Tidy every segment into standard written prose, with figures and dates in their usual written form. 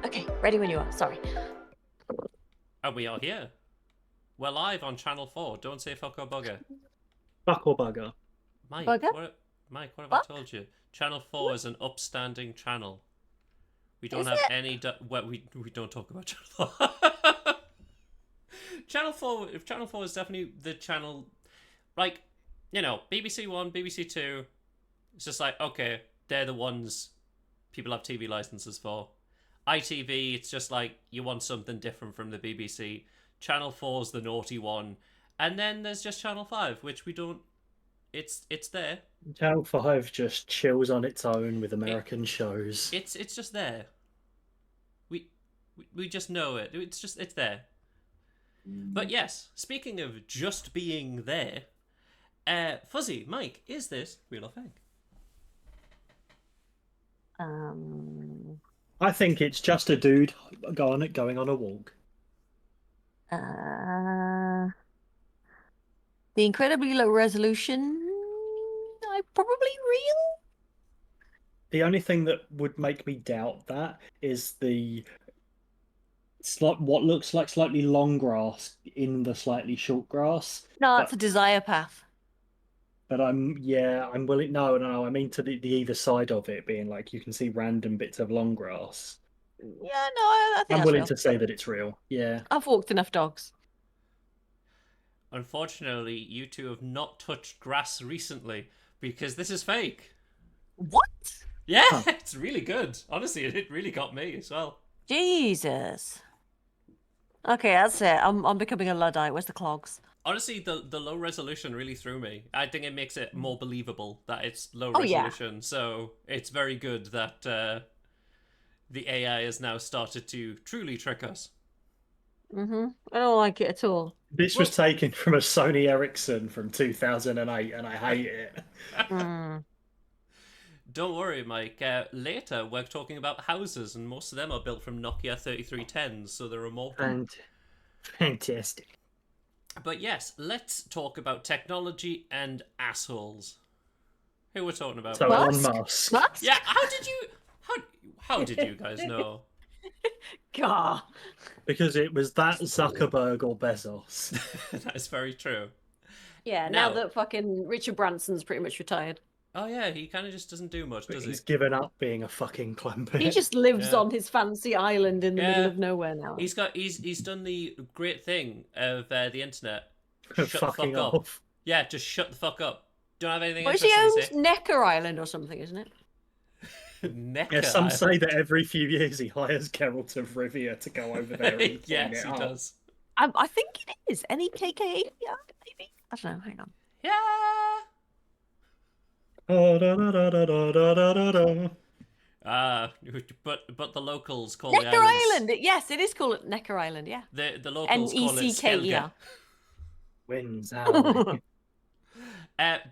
Okay, ready when you are. Sorry. And we are here. We're live on Channel 4. Don't say fuck or bugger. Fuck or bugger. Mike, Bugger? Mike, what have I What? told you? Channel 4 is an upstanding channel. We don't Is have it? any... well, we don't talk about Channel 4. Channel 4... If Channel 4 is definitely the channel... Like, BBC One, BBC Two. It's just like, okay, they're the ones people have TV licenses for. ITV, it's just like, you want something different from the BBC. Channel 4's the naughty one. And then there's just Channel 5, which we don't... It's there. Channel 5 just chills on its own with American shows. It's just there. We just know it. It's there. But yes, speaking of just being there, Fuzzy, Mike, is this real or fake? I think it's just a dude going on a walk. The incredibly low resolution. Probably real. The only thing that would make me doubt that is what looks like slightly long grass in the slightly short grass. No, that's a desire path. But I'm willing. No, I mean to the either side of it being like you can see random bits of long grass. Yeah, no, I think I'm that's willing real. to say that it's real. Yeah. I've walked enough dogs. Unfortunately, you two have not touched grass recently because this is fake. What? Yeah, Huh. it's really good. Honestly, it really got me as well. Jesus. Okay, that's it. I'm becoming a Luddite. Where's the clogs? Honestly, the low resolution really threw me. I think it makes it more believable that it's low Oh, yeah. resolution. So it's very good that the AI has now started to truly trick us. I don't like it at all. This was taken from a Sony Ericsson from 2008, and I hate it. Don't worry, Mike. Later, we're talking about houses, and most of them are built from Nokia 3310s, so they're immortal. And fantastic. But yes, let's talk about technology and assholes. Who we're talking about? So Musk? Elon Musk. Musk? Yeah, how did you guys know? God. Because it was that Zuckerberg or Bezos. That is very true. Yeah, now Now- that fucking Richard Branson's pretty much retired. Oh yeah, he kind of just doesn't do much, does he? He's given up being a fucking clumpy. He just lives Yeah. on his fancy island in the middle Yeah. of nowhere now. He's done the great thing of the internet. Shut the fucking fuck up. off. Yeah, just shut the fuck up. Don't have anything What is he interesting owns? to Necker Island or something, isn't it? say. Necker Yeah, some Island. say that every few years he hires Geralt of Rivia to go over there. And Yes, clean it he up. does. I think it is. NEKKA, maybe? I don't know, hang on. Yeah. Oh, da, da, da, da, da, da, da, da. But the locals call Necker the islands, Island! Yes, it is called Necker Island, yeah. The locals call it Necker. Skelge. Wins out.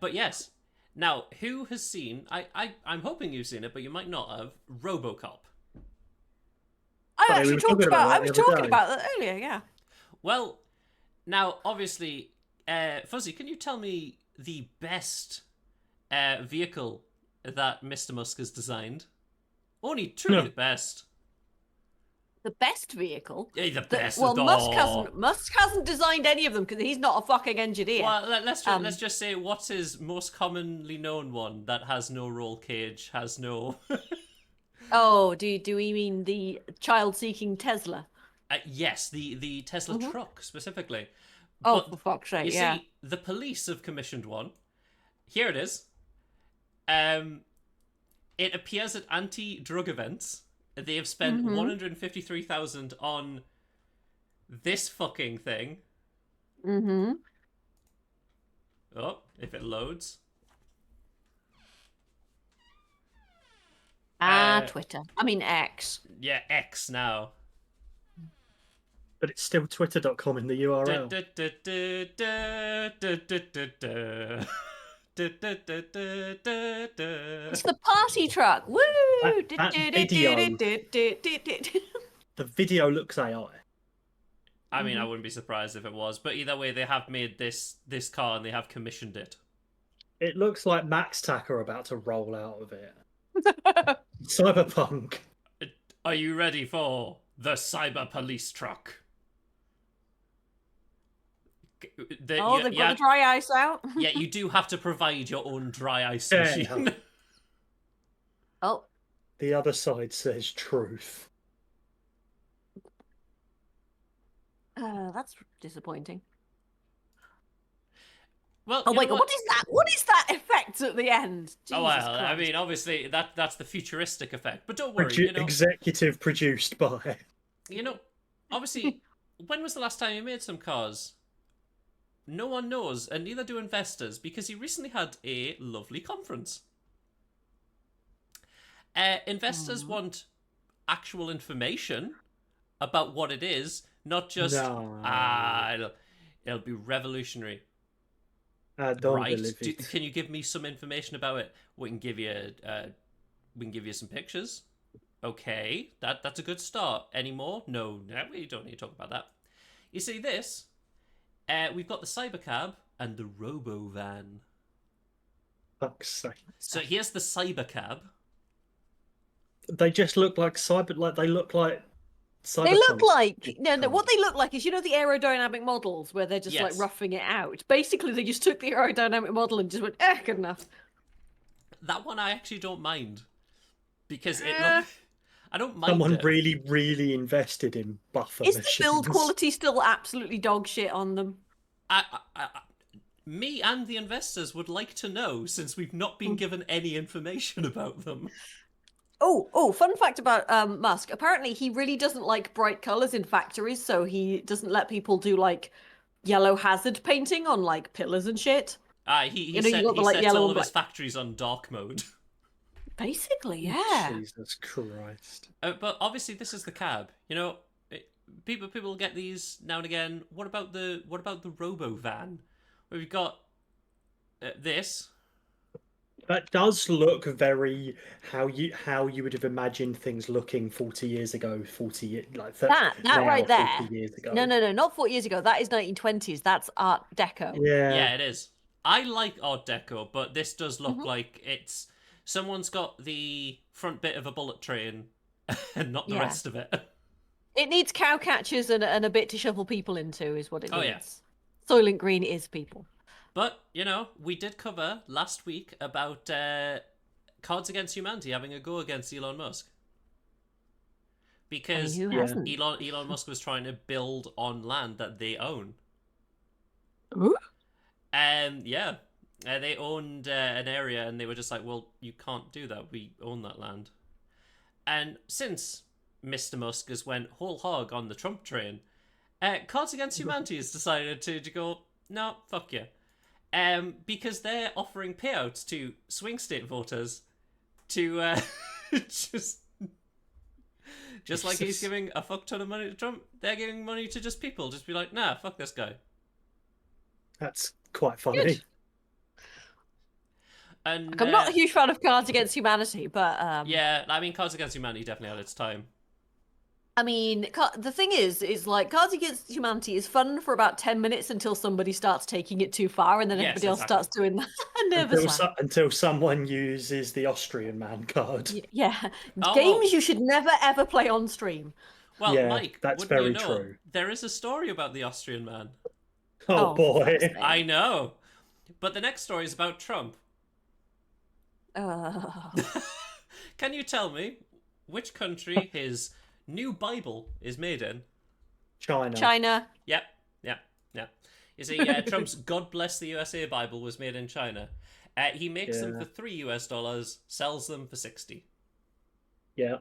But yes. Now, who has seen? I'm hoping you've seen it, but you might not have. RoboCop. I Funny, we actually were talked talking about. about I that was the other talking day. about that earlier. Yeah. Well, now obviously, Fuzzy, can you tell me the best vehicle that Mr. Musk has designed? Only truly No. the best. The best vehicle. Yeah, the best. Well, of Musk hasn't designed any of them because he's not a fucking engineer. Well, let's just say what's his most commonly known one that has no roll cage, has no. Oh, do we mean the child-seeking Tesla? Yes, the Tesla truck specifically. Oh, But for fuck's sake! you Yeah. see, the police have commissioned one. Here it is. It appears at anti-drug events. They have spent 153,000 on this fucking thing. Mm-hmm. Oh, if it loads. Twitter. I mean X. Yeah, X now. But it's still twitter.com in the URL. It's the party truck. Woo! That video. The video looks AI. I mean, I wouldn't be surprised if it was, but either way, they have made this car and they have commissioned it. It looks like Max Tacker about to roll out of it. Cyberpunk. Are you ready for the cyber police truck? Oh, they've got the dry ice out. Yeah, you do have to provide your own dry ice Yeah. machine. Oh, The other side says truth. that's disappointing. Well, Oh you my know god, what is that? What is that effect at the end? Jesus Oh well, I Christ. mean, obviously that's the futuristic effect. But don't worry, Executive produced by. Obviously, when was the last time you made some cars? No one knows, and neither do investors, because he recently had a lovely conference. Investors want actual information about what it is, not just No. it'll be revolutionary. Don't Right? believe it. Can you give me some information about it? We can give you some pictures. Okay, that's a good start. Any more? No, we don't need to talk about that. You see this? We've got the Cybercab and the Robovan. Fuck's sake. So here's the Cybercab. They just look like they look like cyber. They look like no. What they look like is the aerodynamic models where they're just like Yes. roughing it out. Basically, they just took the aerodynamic model and just went, good enough. That one I actually don't mind because Eh. I don't mind Someone it. really, really invested in buffer Is machines. the build quality still absolutely dog shit on them? Me and the investors would like to know, since we've not been given any information about them. Oh, fun fact about Musk. Apparently, he really doesn't like bright colors in factories, so he doesn't let people do like yellow hazard painting on like pillars and shit. He You sets got the, like, all yellow of and his factories on dark mode. Basically, yeah. Jesus Christ. But obviously, this is the cab. People get these now and again. What about the Robovan? We've got this. That does look very how you would have imagined things looking 40 years ago. 40 years like That now, right there. 40 years ago. No, not 40 years ago. That is 1920s. That's Art Deco. Yeah, it is. I like Art Deco, but this does look Mhm. like it's someone's got the front bit of a bullet train and not the Yeah. rest of it. It needs cow catchers and a bit to shovel people into, is what it Oh, needs. yeah. Soylent Green is people. But, we did cover last week about Cards Against Humanity having a go against Elon Musk. Because who hasn't? Elon Musk was trying to build on land that they own. Ooh. Yeah. They owned an area and they were just like, well, you can't do that. We own that land. And since Mr. Musk has went whole hog on the Trump train, Cards Against Humanity has decided to go, no, fuck you. Because they're offering payouts to swing state voters to just like he's giving a fuck ton of money to Trump, they're giving money to just people. Just be like, nah, fuck this guy. That's quite funny. Good. And I'm not a huge fan of Cards Against Humanity, but yeah, I mean, Cards Against Humanity definitely had its time. I mean, the thing is like Cards Against Humanity is fun for about 10 minutes until somebody starts taking it too far, and then Yes, everybody else exactly. starts doing that. Nervous. Until someone uses the Austrian man card. Yeah, Oh, games you should never ever play on stream. Well, Yeah, Mike, that's wouldn't you very know, true. there is a story about the Austrian man. Oh, for boy. fuck's sake. I know. But the next story is about Trump. Can you tell me which country his new Bible is made in? China. Yep. You see, Trump's God Bless the USA Bible was made in China. He makes them for $3, sells them for 60. Yeah.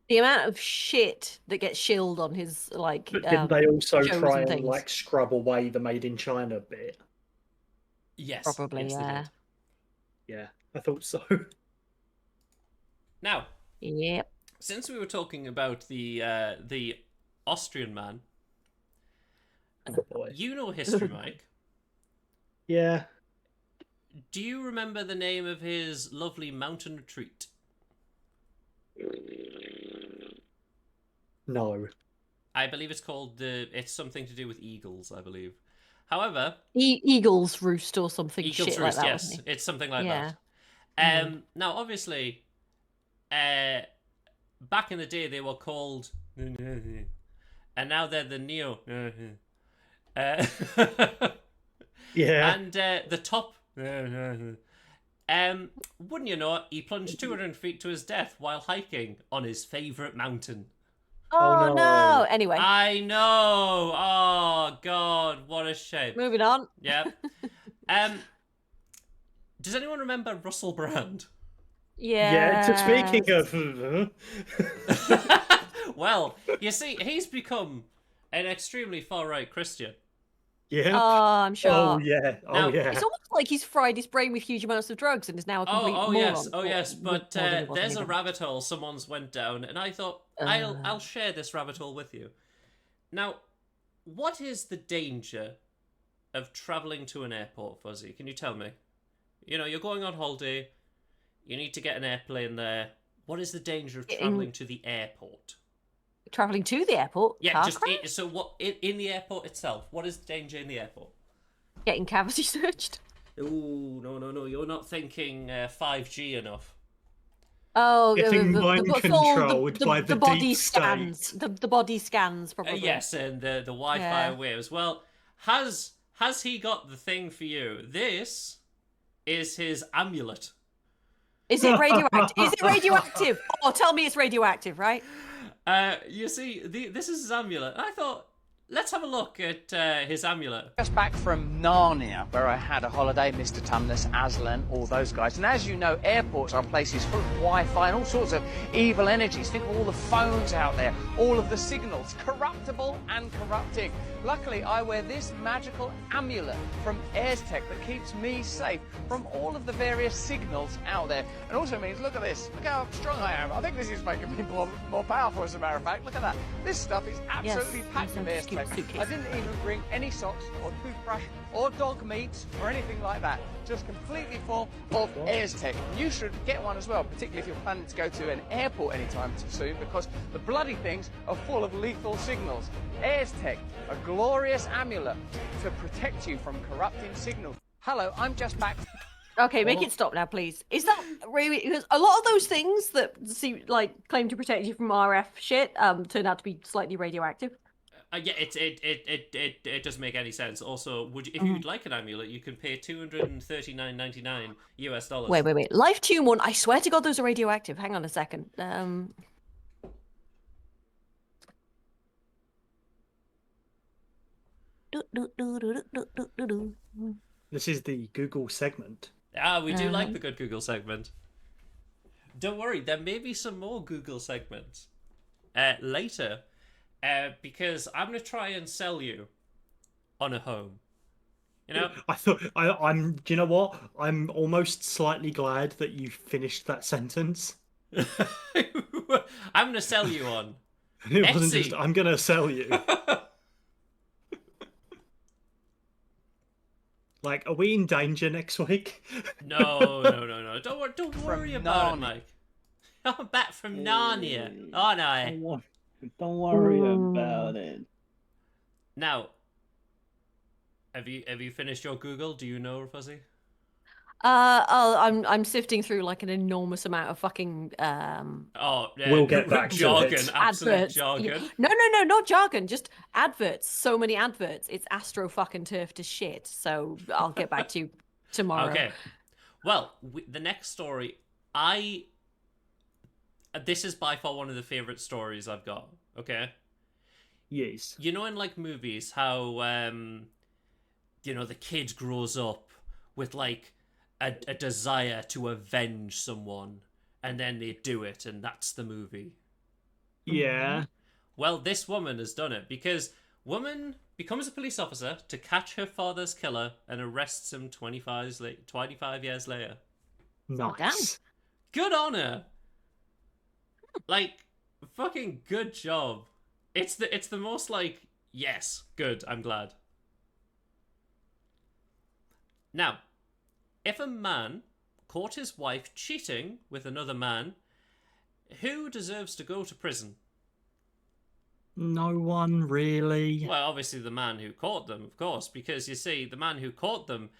The amount of shit that gets shilled on his like. But didn't they also shows try and and things. like scrub away the made in China bit? Yes. Probably, yes, they yeah. did. Yeah, I thought so. Now, Yep. since we were talking about the Austrian man, Oh, boy. you know history, Mike. Yeah. Do you remember the name of his lovely mountain retreat? No. I believe it's called it's something to do with eagles, I believe. However, Eagles Roost or something Eagles shit Roost, like that. yes, Wasn't it's something like Yeah. that. Now, obviously, back in the day they were called, and now they're the Neo. Yeah. And the top. Wouldn't you know it, he plunged 200 feet to his death while hiking on his favourite mountain. Oh, no. no. Anyway, I know. Oh God, what a shame. moving on. Yeah. Does anyone remember Russell Brand? Yeah. So speaking of, Well, you see, he's become an extremely far-right Christian. yeah. Oh, I'm sure. Oh yeah. Oh Now, yeah. It's almost like he's fried his brain with huge amounts of drugs and is now a complete Oh moron. yes, oh Or yes. But more than he was there's a anyway. rabbit hole someone's went down, and I thought I'll share this rabbit hole with you. Now, what is the danger of traveling to an airport, Fuzzy? Can you tell me? You know, you're going on holiday. You need to get an airplane there. What is the danger of traveling to the airport? Traveling to the airport. Yeah, car just crash? so what in the airport itself? What is the danger in the airport? Getting cavity searched. Ooh, no, you're not thinking 5G enough. Oh, Getting mind controlled by the body deep scans. state. The body scans, probably. Yes, and the Wi-Fi Yeah. waves. Well, has he got the thing for you? This is his amulet. Is it radioactive? Is it radioactive? Oh, tell me it's radioactive, right? You see, this is his amulet. I thought, let's have a look at his amulet. Just back from Narnia, where I had a holiday, Mr. Tumnus, Aslan, all those guys. And as you know, airports are places full of Wi-Fi and all sorts of evil energies. Think of all the phones out there, all of the signals, corruptible and corrupting. Luckily, I wear this magical amulet from AirsTech that keeps me safe from all of the various signals out there. And also means, look at this, look how strong I am. I think this is making me more powerful, as a matter of fact. Look at that. This stuff is absolutely packed with it's a AirsTech. suitcase. I didn't even bring any socks or toothbrush or dog meat or anything like that. Just completely full of AirsTech. You should get one as well, particularly if you're planning to go to an airport anytime soon, because the bloody things are full of lethal signals. AirsTech, a glorious amulet to protect you from corrupting signals. Hello, I'm just back. Okay, make it stop now, please. Is that really? Because a lot of those things that seem like claim to protect you from RF shit turn out to be slightly radioactive. Yeah, it doesn't make any sense. Also, if you'd like an amulet, you can pay $239.99 US. Wait. Life Tune one. I swear to God, those are radioactive. Hang on a second. This is the Google segment. We do like the good Google segment. Don't worry, there may be some more Google segments later, because I'm gonna try and sell you on a home. You know, I thought I'm. Do you know what? I'm almost slightly glad that you finished that sentence. I'm gonna sell you on. It wasn't Etsy. just I'm gonna sell you. Like, are we in danger next week? No. Don't worry about it, Narnia. Mike. I'm back from Narnia. Oh no. Don't worry about it. Now, have you finished your Google? Do you know, Fuzzy? I'm sifting through like an enormous amount of fucking Oh, We'll get back to jargon, it. absolute adverts. jargon. Yeah. No, not jargon, just adverts. So many adverts. It's astro fucking turf to shit. So I'll get back to you tomorrow. Okay. Well, the next story, this is by far one of the favorite stories I've got. Okay. Yes. You know, in like movies, how the kid grows up with like a desire to avenge someone, and then they do it, and that's the movie. Yeah. Well, this woman has done it, because woman becomes a police officer to catch her father's killer and arrests him 25 years later. Nice. Good on her. Like, fucking good job. It's the most like, yes, good, I'm glad. Now, if a man caught his wife cheating with another man, who deserves to go to prison? No one really. Well, obviously the man who caught them, of course, because you see, the man who caught them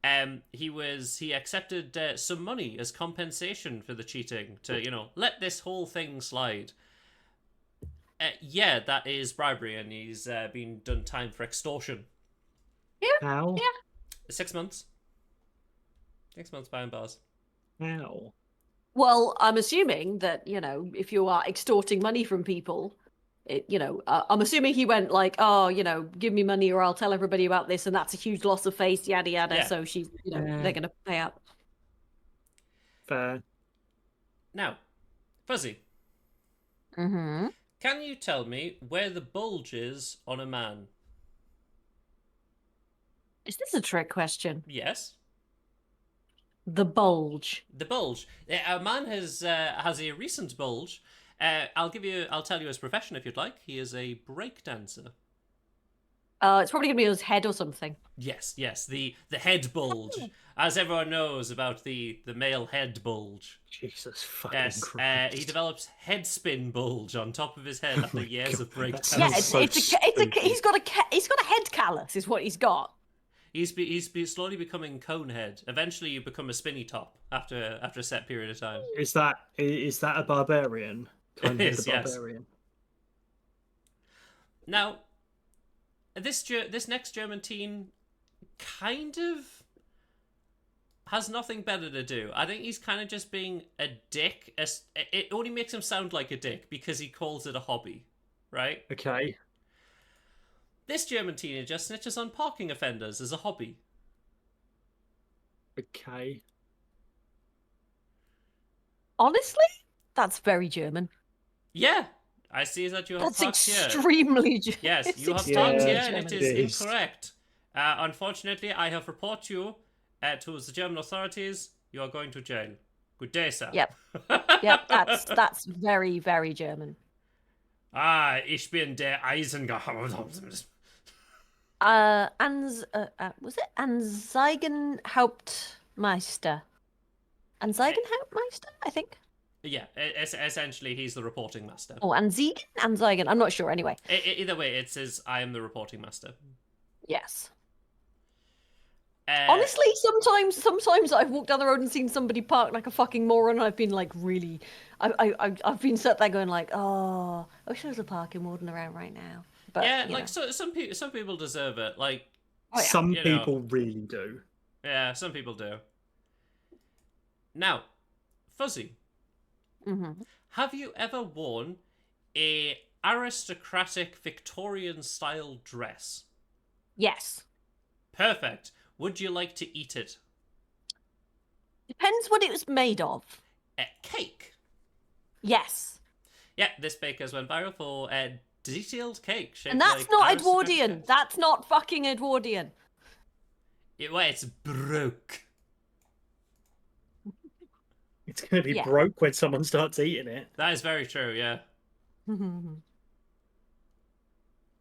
He accepted some money as compensation for the cheating to let this whole thing slide. Yeah, that is bribery, and he's been done time for extortion. How? 6 months. 6 months behind bars. How? Well, I'm assuming that, if you are extorting money from people, I'm assuming he went like, oh, give me money or I'll tell everybody about this, and that's a huge loss of face, yada yada. Yeah. So she's, they're gonna pay out. Fair. Now, Fuzzy, Mm-hmm. can you tell me where the bulge is on a man? Is this a trick question? Yes. The bulge. The bulge. A man has a recent bulge. I'll tell you his profession if you'd like. He is a break dancer. It's probably gonna be on his head or something. Yes. The head bulge, as everyone knows about the male head bulge. Jesus fucking Yes. Christ. He develops head spin bulge on top of his head after years of break That Yeah, dancing. sounds he's got a head callus, is what he's got. He's slowly becoming cone head. Eventually, you become a spinny top after a set period of time. Is that a barbarian? Kind It of is, the yes. barbarian. Now, this next German teen kind of has nothing better to do. I think he's kind of just being a dick. It only makes him sound like a dick because he calls it a hobby, right? Okay. This German teenager snitches on parking offenders as a hobby. Okay. Honestly, that's very German. Yeah, I see that you have That's parked here. extremely German. Yes, It's you have extremely parked here, German. and it It is is. incorrect. Unfortunately, I have reported you to the German authorities. You are going to jail. Good day, sir. Yep. Yep, that's very, very German. Ich bin der Eisengehauptmeister. Was it Anzeigenhauptmeister? Anzeigenhauptmeister, I think. Yeah, essentially, he's the reporting master. Oh, Anzeigen? I'm not sure. Anyway, Either way, it says, I am the reporting master. yes. Uh, Honestly, sometimes I've walked down the road and seen somebody park like a fucking moron, and I've been like, really, I've been sat there going like, oh, I wish there was a parking warden around right now. But yeah, you like, know. so some people deserve it. Like, Oh, yeah. Some You know. people really do. yeah, some people do. Now, Fuzzy, Mhm. have you ever worn a aristocratic Victorian-style dress? Yes. Perfect. Would you like to eat it? Depends what it was made of. Cake. Yes. Yeah, this baker's went viral for a detailed cake shaped And that's like not aristocratic Edwardian. cakes. That's not fucking Edwardian. Well, it's broke. It's going to be Yeah. broke when someone starts eating it. That is very true, yeah. I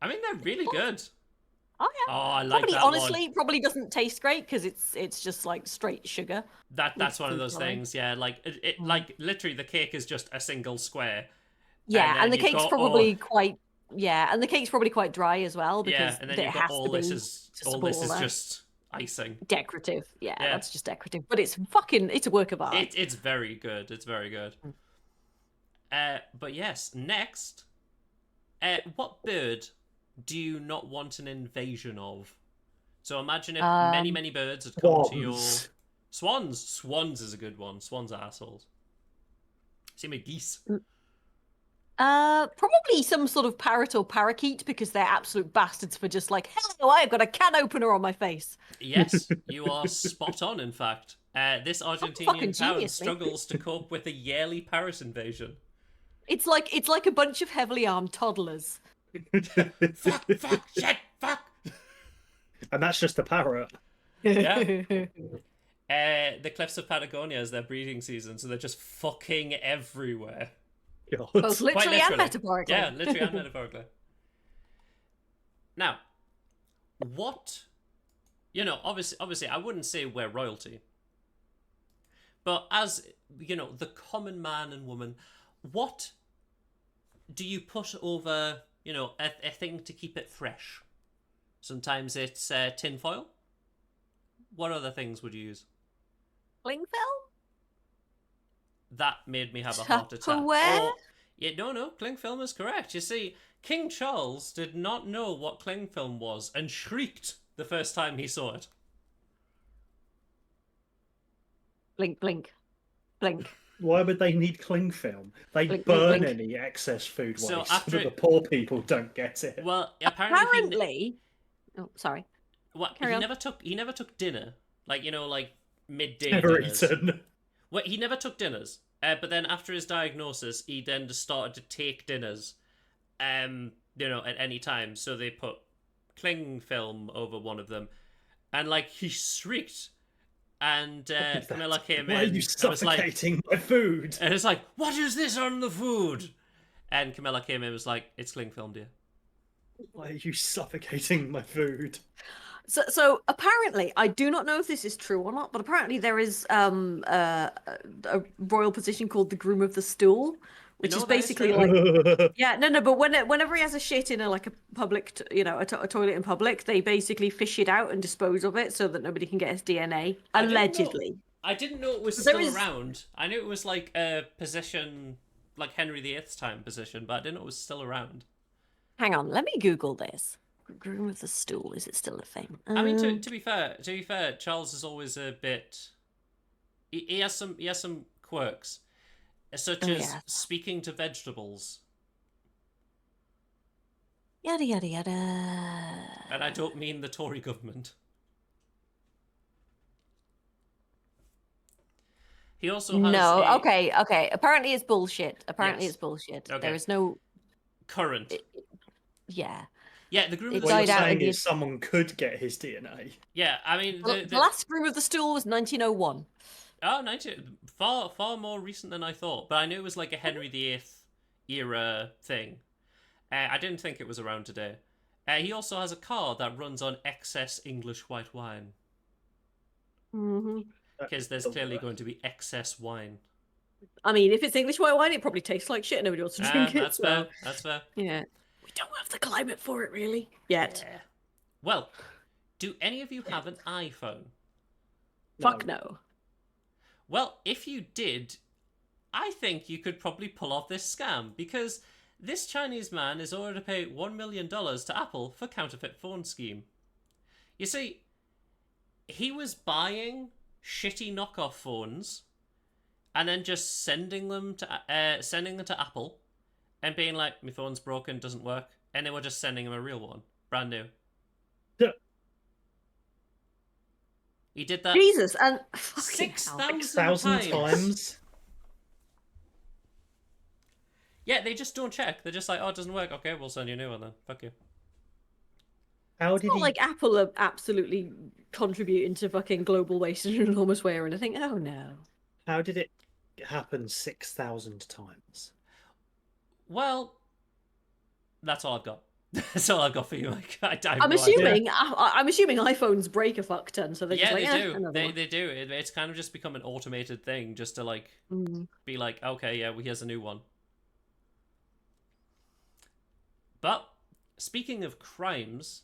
mean, they're really good. Oh yeah. Oh, I like Probably, that honestly, probably doesn't taste great because it's just like straight sugar. one. That's one of food those coloring. things, yeah. Like, it like, literally, the cake is just a single square. Yeah, then and the you've cake's got probably quite. Yeah, and the cake's probably quite dry as well because Yeah, and then it you've has got all to be this is to all this support is that. just icing. Decorative. Yeah, Yeah. that's just decorative. But it's a work of art. It's very good. It's very good. But yes, next, what bird do you not want an invasion of? So imagine if many birds had come to your Swans. swans. Swans is a good one. Swans are assholes. Same with geese. Probably some sort of parrot or parakeet because they're absolute bastards for just like, hello, I've got a can opener on my face. Yes, you are spot on. In fact, this fucking Argentinian town genius, mate. struggles to cope with a yearly parrot invasion. It's like a bunch of heavily armed toddlers. Fuck, shit, fuck. And that's just a parrot. Yeah. The cliffs of Patagonia is their breeding season, so they're just fucking everywhere. God. Both literally and literally. metaphorically. Yeah, literally and metaphorically. Now, what? Obviously, I wouldn't say we're royalty, but as the common man and woman, what do you put over, a thing to keep it fresh? Sometimes it's tinfoil. What other things would you use? Cling film? That made me have a heart attack. Tupperware? Or, yeah, no, cling film is correct. You see, King Charles did not know what cling film was and shrieked the first time he saw it. Blink, blink, blink. Why would they need cling film? They Blink, blink, burn blink. any excess food waste So so after that the it- poor people don't get it. Well, apparently, Oh, sorry. he on. never took dinner. Like, you know, like midday Never dinners. eaten. Well, he never took dinners. But then after his diagnosis, he then just started to take dinners, you know, at any time. So they put cling film over one of them, and like he shrieked, and Camilla came Why are in. you and was like, suffocating my food? and it's like, what is this on the food? And Camilla came in and was like, it's cling film, dear. Why are you suffocating my food? So apparently, I do not know if this is true or not, but apparently there is a royal position called the groom of the stool, which know is what that is, basically Trevor? like yeah, no, but whenever he has a shit in a public, a toilet in public, they basically fish it out and dispose of it so that nobody can get his DNA. I didn't know- Allegedly. I didn't know it was There still is- around. I knew it was like a position, like Henry VIII's time position, but I didn't know it was still around. Hang on, let me Google this. Groom of the stool, is it still a thing? I mean, to be fair, Charles is always a bit. He has some quirks, such Oh, as yeah. speaking to vegetables, Yada yada yada. and I don't mean the Tory government. He also has No, a okay. Apparently it's bullshit. Apparently Yes. it's bullshit. Okay. There is no. current. Yeah. Yeah, the groom It of the What died you're out saying in the- is someone could get his DNA. Yeah, I mean The last groom of the stool was 1901. Oh, 90, far more recent than I thought. But I knew it was like a Henry VIII era thing. I didn't think it was around today. He also has a car that runs on excess English white wine. Hmm. Because there's clearly going to be excess wine. I mean, if it's English white wine, it probably tastes like shit. Nobody wants to drink it. That's so- fair. That's fair. Yeah. We don't have the climate for it, really, yet. Yeah. Well, do any of you have an iPhone? Fuck no. Well, if you did, I think you could probably pull off this scam because this Chinese man is ordered to pay $1 million to Apple for counterfeit phone scheme. You see, he was buying shitty knockoff phones and then just sending them to Apple and being like, my phone's broken, doesn't work, and they were just sending him a real one, brand new. Yeah. He did that Jesus, and fucking hell. 6,000 6,000 times. times. Yeah, they just don't check. They're just like, oh, it doesn't work. Okay, we'll send you a new one then. Fuck you. How It's did not he? like Apple are absolutely contributing to fucking global waste in an enormous way or anything. Oh no. How did it happen 6,000 times? Well, that's all I've got. That's all I've got for you, Mike. I have I'm no idea. assuming. I'm assuming iPhones break a fuck ton, so they're Yeah, just like, they "Eh, do. another one." They do. It's kind of just become an automated thing, just to like Mm. be like, okay, yeah, well, here's a new one. But speaking of crimes,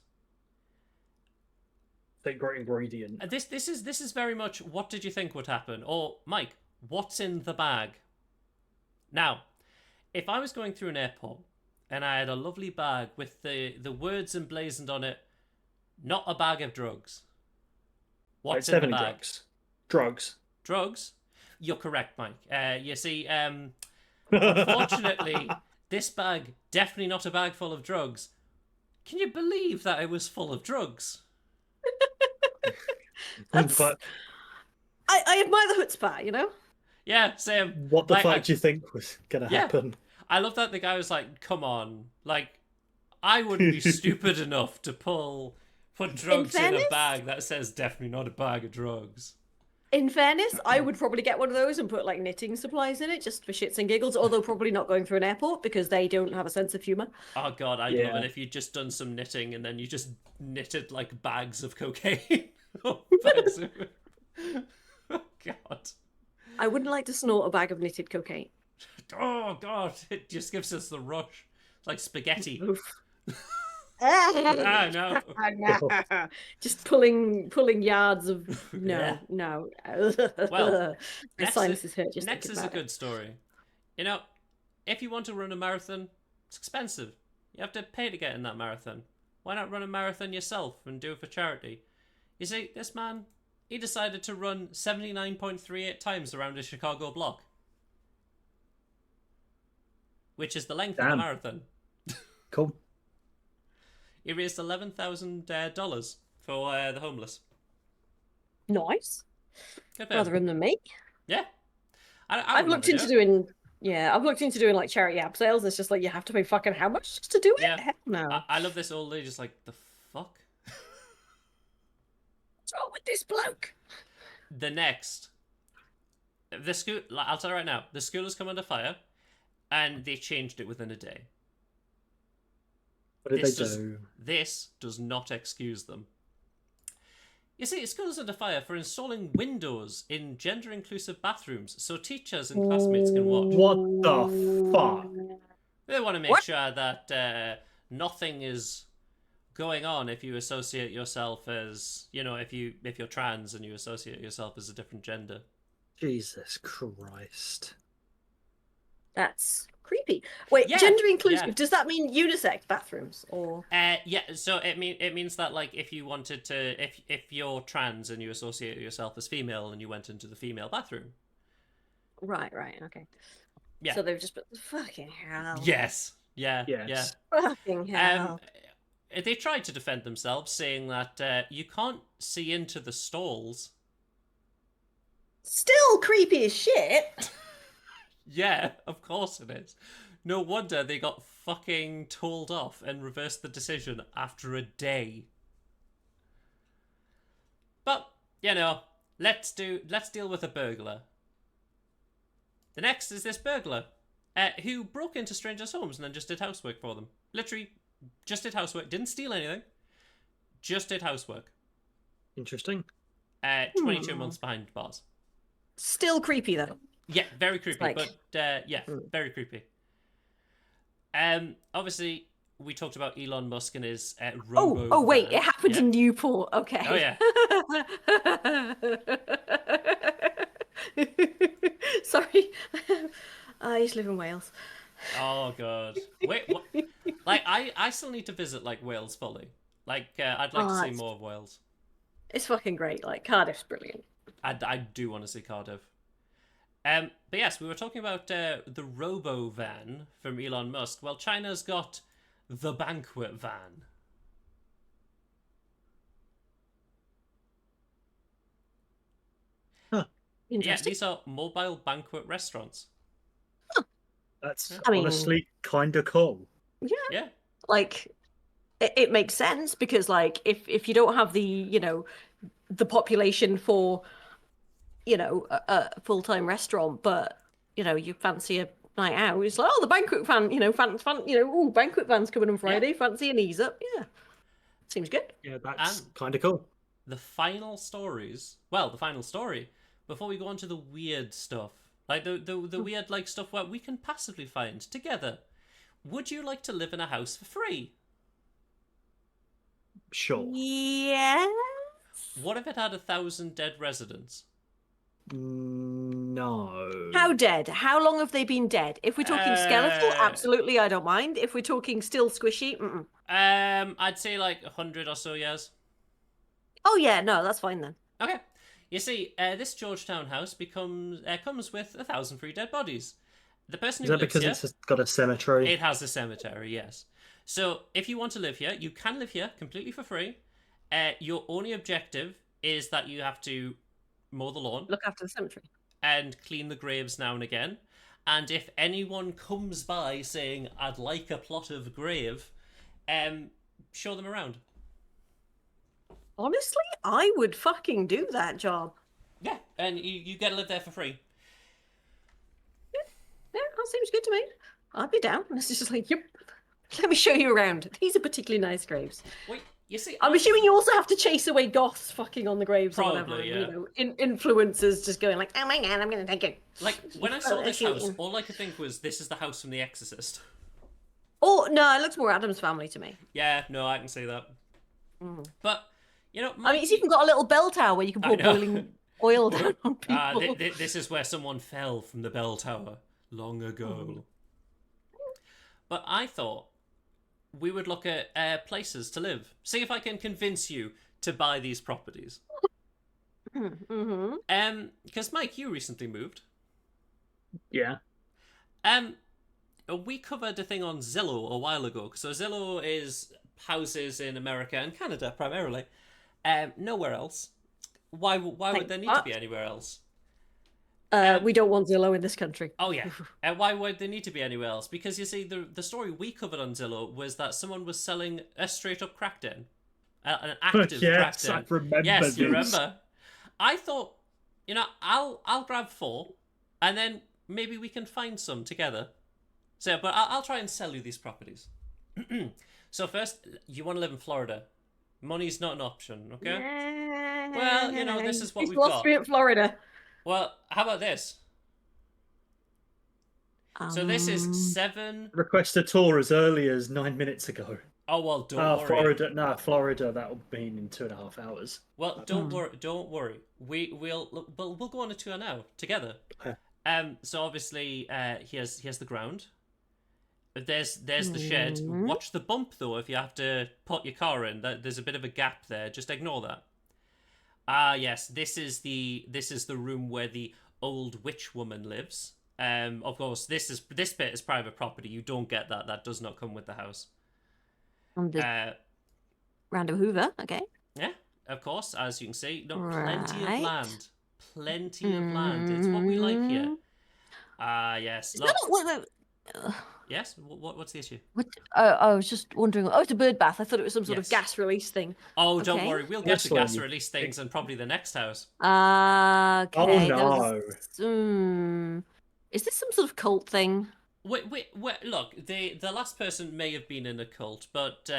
Secret ingredient. this is very much what did you think would happen? Or Mike, what's in the bag? Now, if I was going through an airport and I had a lovely bag with the words emblazoned on it, not a bag of drugs. What's in the Seven bag? drugs. Drugs. Drugs? You're correct, Mike. You see, unfortunately, this bag, definitely not a bag full of drugs. Can you believe that it was full of drugs? That's- But I admire the chutzpah, you know. Yeah, same. what the Like, fuck do you think was going to Yeah. happen? I love that the guy was like, come on. Like, I wouldn't be stupid enough to put drugs in a fairness- bag that says definitely not a bag of drugs. In fairness, I would probably get one of those and put like knitting supplies in it just for shits and giggles. Although probably not going through an airport because they don't have a sense of humor. Oh god, I'd Yeah. love it if you'd just done some knitting and then you just knitted like bags of cocaine. Or bags of... Oh god. I wouldn't like to snort a bag of knitted cocaine. Oh god, it just gives us the rush. It's like spaghetti. Oof. Ah, no. Just pulling yards of Yeah. no. Well, my next sinuses hurt just next thinking is a about good story. You know, if you want to run a marathon, it's expensive. You have to pay to get in that marathon. Why not run a marathon yourself and do it for charity? You see, this man, he decided to run 79.38 times around a Chicago block, which is the length of a Damn. marathon. Cool. He raised $11,000 for the homeless. it. Nice. Good for Rather him. him than me. Yeah. I've looked into doing like charity app sales. It's just like you have to pay fucking how much just to do it? Yeah. Hell no. I love this old lady just like, the fuck? What's wrong with this bloke? The next. The school, I'll tell you right now, the school has come under fire and they changed it within a day. What did This they does- do? This does not excuse them. You see, school is under fire for installing windows in gender-inclusive bathrooms so teachers and classmates can watch. What the fuck? They want to make What? sure that nothing is going on if you associate yourself as, you know, if you're trans and you associate yourself as a different gender. Jesus Christ. That's creepy. Wait, Yeah, gender inclusive. yeah. Does that mean unisex bathrooms or? Yeah, so it means that like if you wanted to if you're trans and you associate yourself as female and you went into the female bathroom. Right. Okay. Yeah. So they've just put fucking hell. Yes. Yeah. Yes. Fucking Yeah. hell. They tried to defend themselves, saying that you can't see into the stalls. Still creepy as shit. Yeah, of course it is. No wonder they got fucking told off and reversed the decision after a day. But, you know, let's deal with a burglar. The next is this burglar, who broke into strangers' homes and then just did housework for them. Literally, just did housework. Didn't steal anything. Just did housework. Interesting. 22 months behind bars. Still creepy though. Yeah, very creepy, like- but yeah, very creepy. Obviously, we talked about Elon Musk and his robo. Oh wait, van. it happened Yeah. in Newport. Okay. Oh yeah. Sorry. I used to live in Wales. Oh god. Wait, what? Like I still need to visit like Wales fully. Like I'd like Oh, to see that's- more of Wales. It's fucking great. Like Cardiff's brilliant. I do want to see Cardiff. But yes, we were talking about the robo van from Elon Musk. Well, China's got the banquet van. Yeah, Interesting. these are mobile banquet restaurants. That's I mean- honestly kind of cool. Yeah. Like it makes sense because like if you don't have the the population for a full-time restaurant, but you fancy a night out, it's like, oh, the banquet van, banquet van's coming on Friday, fancy an ease up. Yeah, seems good. Yeah, that's And- kind of cool. The final stories. Well, the final story. Before we go on to the weird stuff, like the weird like stuff where we can passively find together. Would you like to live in a house for free? Sure. Yeah. What if it had 1,000 dead residents? No. How dead? How long have they been dead? If we're talking skeletal, Uh, absolutely, I don't mind. If we're talking still squishy, mm-mm. I'd say like 100 or so years. Oh yeah, no, that's fine then. Okay. You see, this Georgetown house comes with 1,000 free dead bodies. The person Is who that lives because here, it's got a cemetery? it has a cemetery, yes. So if you want to live here, you can live here completely for free. Your only objective is that you have to mow the lawn Look after the cemetery. and clean the graves now and again. And if anyone comes by saying, I'd like a plot of grave, show them around. Honestly, I would fucking do that job. Yeah, and you get to live there for free. Yeah, that seems good to me. I'd be down. It's just like, yep. Let me show you around. These are particularly nice graves. Wait, you see, I'm assuming you also have to chase away goths fucking on the graves or whatever. Probably, yeah. Influencers just going like, oh my god, I'm going to take it. like when I saw Oh, this okay. house, all I could think was, this is the house from The Exorcist. Oh no, it looks more Adam's family to me. Yeah, no, I can see that. But you know, I mean, it's even got a little bell tower where you can I pour know. boiling oil down on people. This is where someone fell from the bell tower long ago. But I thought we would look at places to live. See if I can convince you to buy these properties. Because Mike, you recently moved. Yeah. We covered a thing on Zillow a while ago. So Zillow is houses in America and Canada primarily. Nowhere else. Why would there need to be anywhere else? We don't want Zillow in this country. Oh yeah. Why would there need to be anywhere else? Because you see, the story we covered on Zillow was that someone was selling a straight up crack den, an active crack Yes, den. I remember Yes, you this. remember. I thought, you know, I'll grab 4, and then maybe we can find some together. So, but I'll try and sell you these properties. So first, you want to live in Florida. Money's not an option, okay? Well, you know, this is what He's we've lost got. me at Florida. Well, how about this? So this is 7. Request a tour as early as 9 minutes ago. Oh well, don't worry. Florida. No, Florida. That'll be in 2.5 hours. Well, don't worry. Don't worry. We'll go on a tour now together. Okay. So obviously, here's the ground. There's the shed. Watch the bump though. If you have to put your car in, there's a bit of a gap there. Just ignore that. Ah, yes. This is the room where the old witch woman lives. Of course, this bit is private property. You don't get that. That does not come with the house. Random Hoover, okay. Yeah, of course, as you can see. No, Right. plenty of land. Plenty of land. It's what we like here. Ah, yes. Is Look. that wait. Yes? What's the issue? What? I was just wondering. Oh, it's a bird bath. I thought it was some sort of Yes. gas release thing. Oh, don't Okay. worry. We'll get to This one gas you- release things and probably the next house. Okay. Oh there no. was is this some sort of cult thing? Wait. Look, the last person may have been in a cult, but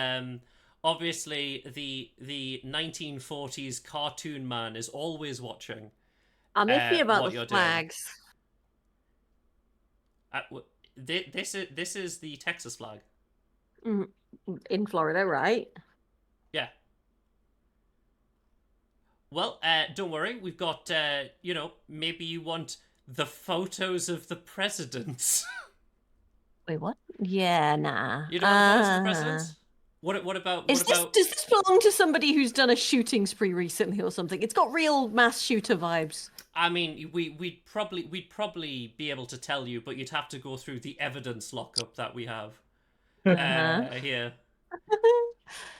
obviously the 1940s cartoon man is always watching. I'm iffy about what the you're doing. flags. This is the Texas flag. In Florida, right? Yeah. Well, don't worry. We've got, you know, maybe you want the photos of the presidents. Wait, what? Yeah, nah. You don't want photos of the presidents? What about? Does this belong to somebody who's done a shooting spree recently or something? It's got real mass shooter vibes. I mean, we'd probably be able to tell you, but you'd have to go through the evidence lockup that we have here.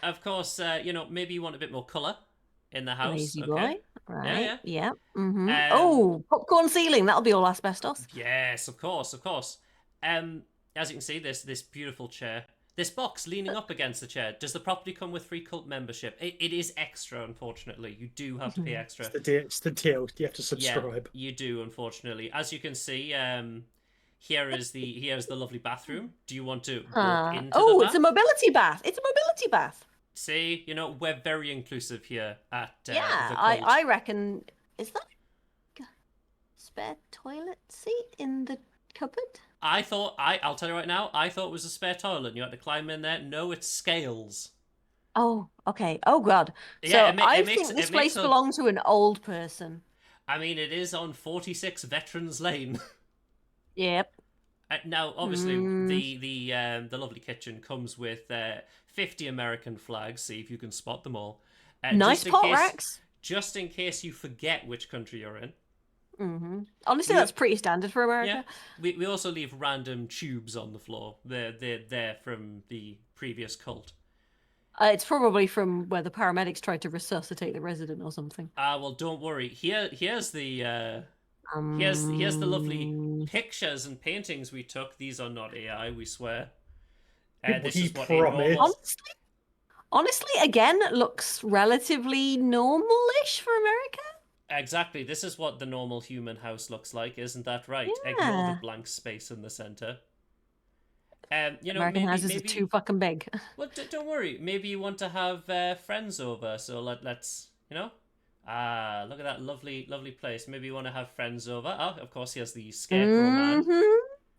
Of course, you know, maybe you want a bit more color in the house. Lazy okay? boy. Right. Yeah. Oh, popcorn ceiling. That'll be all asbestos. Yes, of course. As you can see, this beautiful chair. This box leaning up against the chair. Does the property come with free cult membership? It is extra, unfortunately. You do have to pay extra. It's the deal. You have to subscribe. Yeah, you do, unfortunately. As you can see, here's the lovely bathroom. Do you want to walk into the bath? It's a mobility bath. It's a mobility bath. See, you know, we're very inclusive here at the Yeah, cult. I reckon. Is that a spare toilet seat in the cupboard? I'll tell you right now, I thought it was a spare toilet and you had to climb in there. No, it's scales. Oh, okay. Oh, God. Yeah, So I think this place belonged to an old person. I mean, it is on 46 Veterans Lane. Yep. Now, obviously, the lovely kitchen comes with 50 American flags. See if you can spot them all. Nice pot racks. Just in case you forget which country you're in. Honestly, that's pretty standard for America. Yeah. We also leave random tubes on the floor. They're from the previous cult. It's probably from where the paramedics tried to resuscitate the resident or something. Well, don't worry. Here's the here's the lovely pictures and paintings we took. These are not AI, we swear. This is what Honestly, again, looks relatively normal-ish for America. Exactly. This is what the normal human house looks like, isn't that right? Yeah. Ignore the blank space in the center. You know, American maybe, houses are too fucking big. Well, don't worry. Maybe you want to have friends over, so let's, you know. Look at that lovely place. Maybe you want to have friends over. Oh, of course, he has the scarecrow man.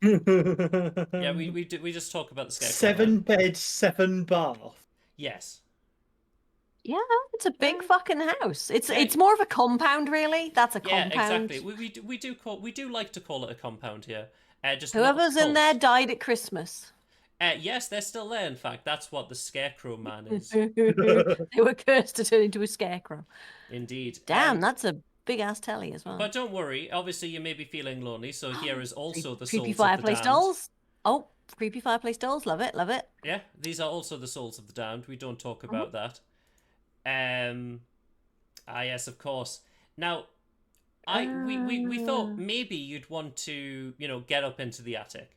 Yeah, we just talk about the scarecrow. 7 bed, 7 bath. Yes. Yeah, it's a big fucking house. It's Yeah. it's more of a compound, really. That's a Yeah, compound. exactly. We do like to call it a compound here. Just not a Whoever's in cult. there died at Christmas. Yes, they're still there. In fact, that's what the Scarecrow Man is. They were cursed to turn into a scarecrow. Indeed. Damn, that's a big ass telly as well. But don't worry. Obviously, you may be feeling lonely, so here is also the Creepy souls fireplace of the damned. dolls. Oh, creepy fireplace dolls. Love it, love it. Yeah, these are also the souls of the damned. We don't talk about that. Yes, of course. Now, we thought maybe you'd want to, get up into the attic.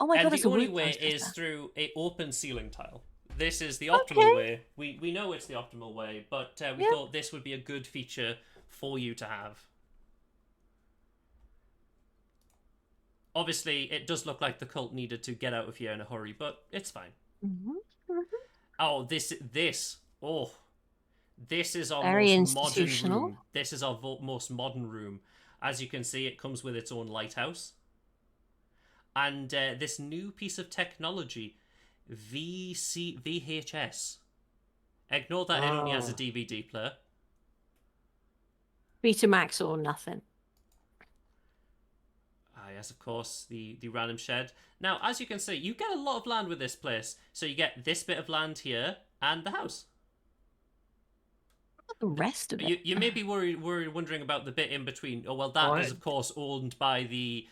Oh my god, And it's the a only wood way monster. is through a open ceiling tile. This is the optimal way. We know it's the optimal way, but we thought this would be a good feature for you to have. Obviously, it does look like the cult needed to get out of here in a hurry, but it's fine. Oh, this is our Very most modern institutional. room. This is our most modern room. As you can see, it comes with its own lighthouse. And this new piece of technology, VHS. Ignore that it only has a DVD player. Betamax or nothing. Yes, of course, the random shed. Now, as you can see, you get a lot of land with this place. So you get this bit of land here and the house. The rest of it. You may be wondering about the bit in between. Oh, well, that is, of course, owned by the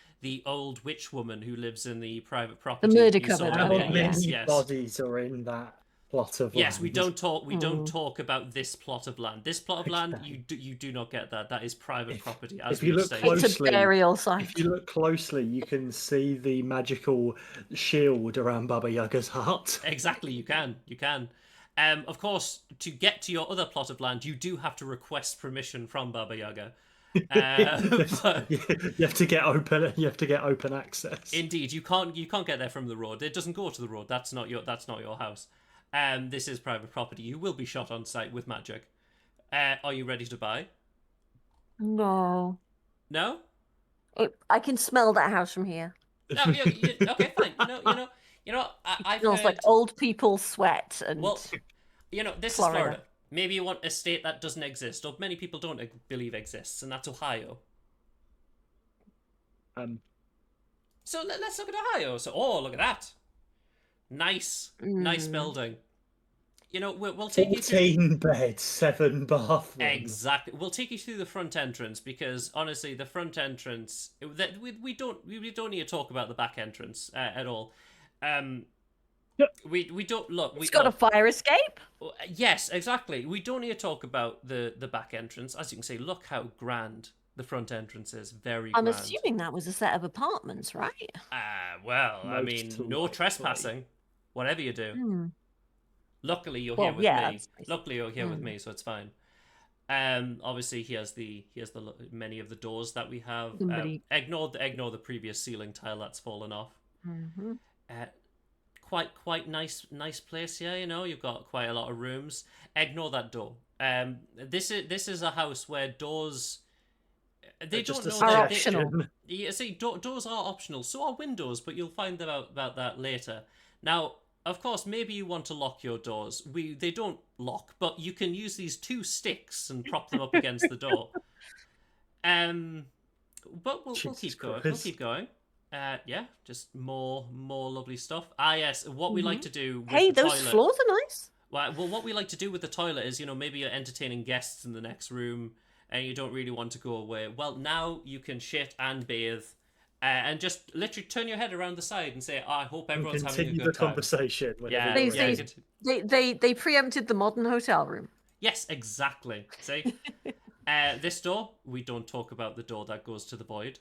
old witch woman who lives in the private property. murder you saw cupboard, earlier. How yeah. many bodies are in that plot of land? Yes, we don't talk about this plot of land. This plot of land, you do not get that. That is private property. As if you we've look stated. close- It's a Closely, burial site. If you look closely, you can see the magical shield around Baba Yaga's hut. Exactly, you can. Of course, to get to your other plot of land, you do have to request permission from Baba Yaga. But You have to get open. You have to get open access. indeed, you can't get there from the road. It doesn't go to the road. That's not your house. This is private property. You will be shot on sight with magic. Are you ready to buy? No. No? I can smell that house from here. No. Okay, fine. I've Smells heard, like old people sweat and Well, this Florida. is Florida. Maybe you want a state that doesn't exist, or many people don't believe exists, and that's Ohio. So let's look at Ohio. So, look at that. Nice building. We'll take you through... 14 beds, 7 bathrooms. Exactly. We'll take you through the front entrance because honestly, the front entrance we don't need to talk about the back entrance at all. We don't look. it's got a fire escape. Yes, exactly. We don't need to talk about the back entrance. As you can see, look how grand the front entrance is. Very I'm grand. assuming that was a set of apartments, right? Well, I mean, Most no likely. trespassing. Whatever you do. Hmm. Luckily, you're Well, here with yeah, me. that's nice. Luckily, you're here with me, so it's fine. Obviously, here's the many of the doors that we have. Somebody- Ignore the previous ceiling tile that's fallen off. Mm-hmm. Quite nice place here. You've got quite a lot of rooms. Ignore that door. This is a house where doors. They Just don't a know that optional. Yeah, see, doors are optional. So are windows, but you'll find out about that later. Now, of course, maybe you want to lock your doors. They don't lock, but you can use these 2 sticks and prop them up against the door. But we'll Jesus keep going. Christ. We'll keep going. Yeah, just more lovely stuff. Yes, what we like to do with Hey, the those toilet. floors are nice. Well, what we like to do with the toilet is, maybe you're entertaining guests in the next room and you don't really want to go away. Well, now you can shit and bathe and just literally turn your head around the side and say, I hope everyone's having a Continue good the time. conversation. Yeah, whenever They- you're yeah, ready. They preempted the modern hotel room. Yes, exactly. See? This door, we don't talk about the door that goes to the void.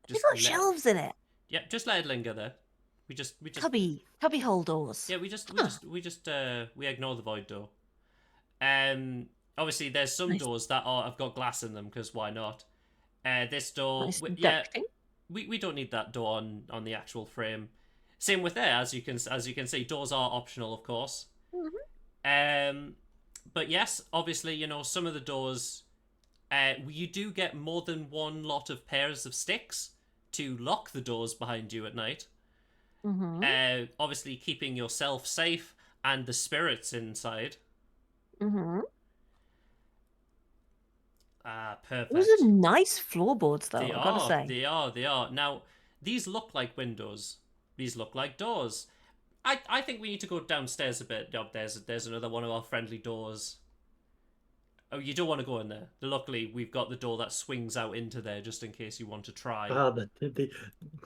It's got shelves in it. Yeah, just let it linger there. We just Cubby hole doors. yeah, we ignore the void door. Obviously there's some Nice. doors that have got glass in them because why not? This door, Nice yeah, ducting. we don't need that door on the actual frame. Same with there, as you can see, doors are optional, of course. Mm-hmm. But yes, obviously, some of the doors You do get more than one lot of pairs of sticks to lock the doors behind you at night. Mm-hmm. Obviously, keeping yourself safe and the spirits inside. Mm-hmm. Perfect. Those are nice floorboards, though. They I've got to are, say. they are. Now, these look like windows. These look like doors. I think we need to go downstairs a bit. Oh, there's another one of our friendly doors. Oh, you don't want to go in there. Luckily, we've got the door that swings out into there just in case you want to try.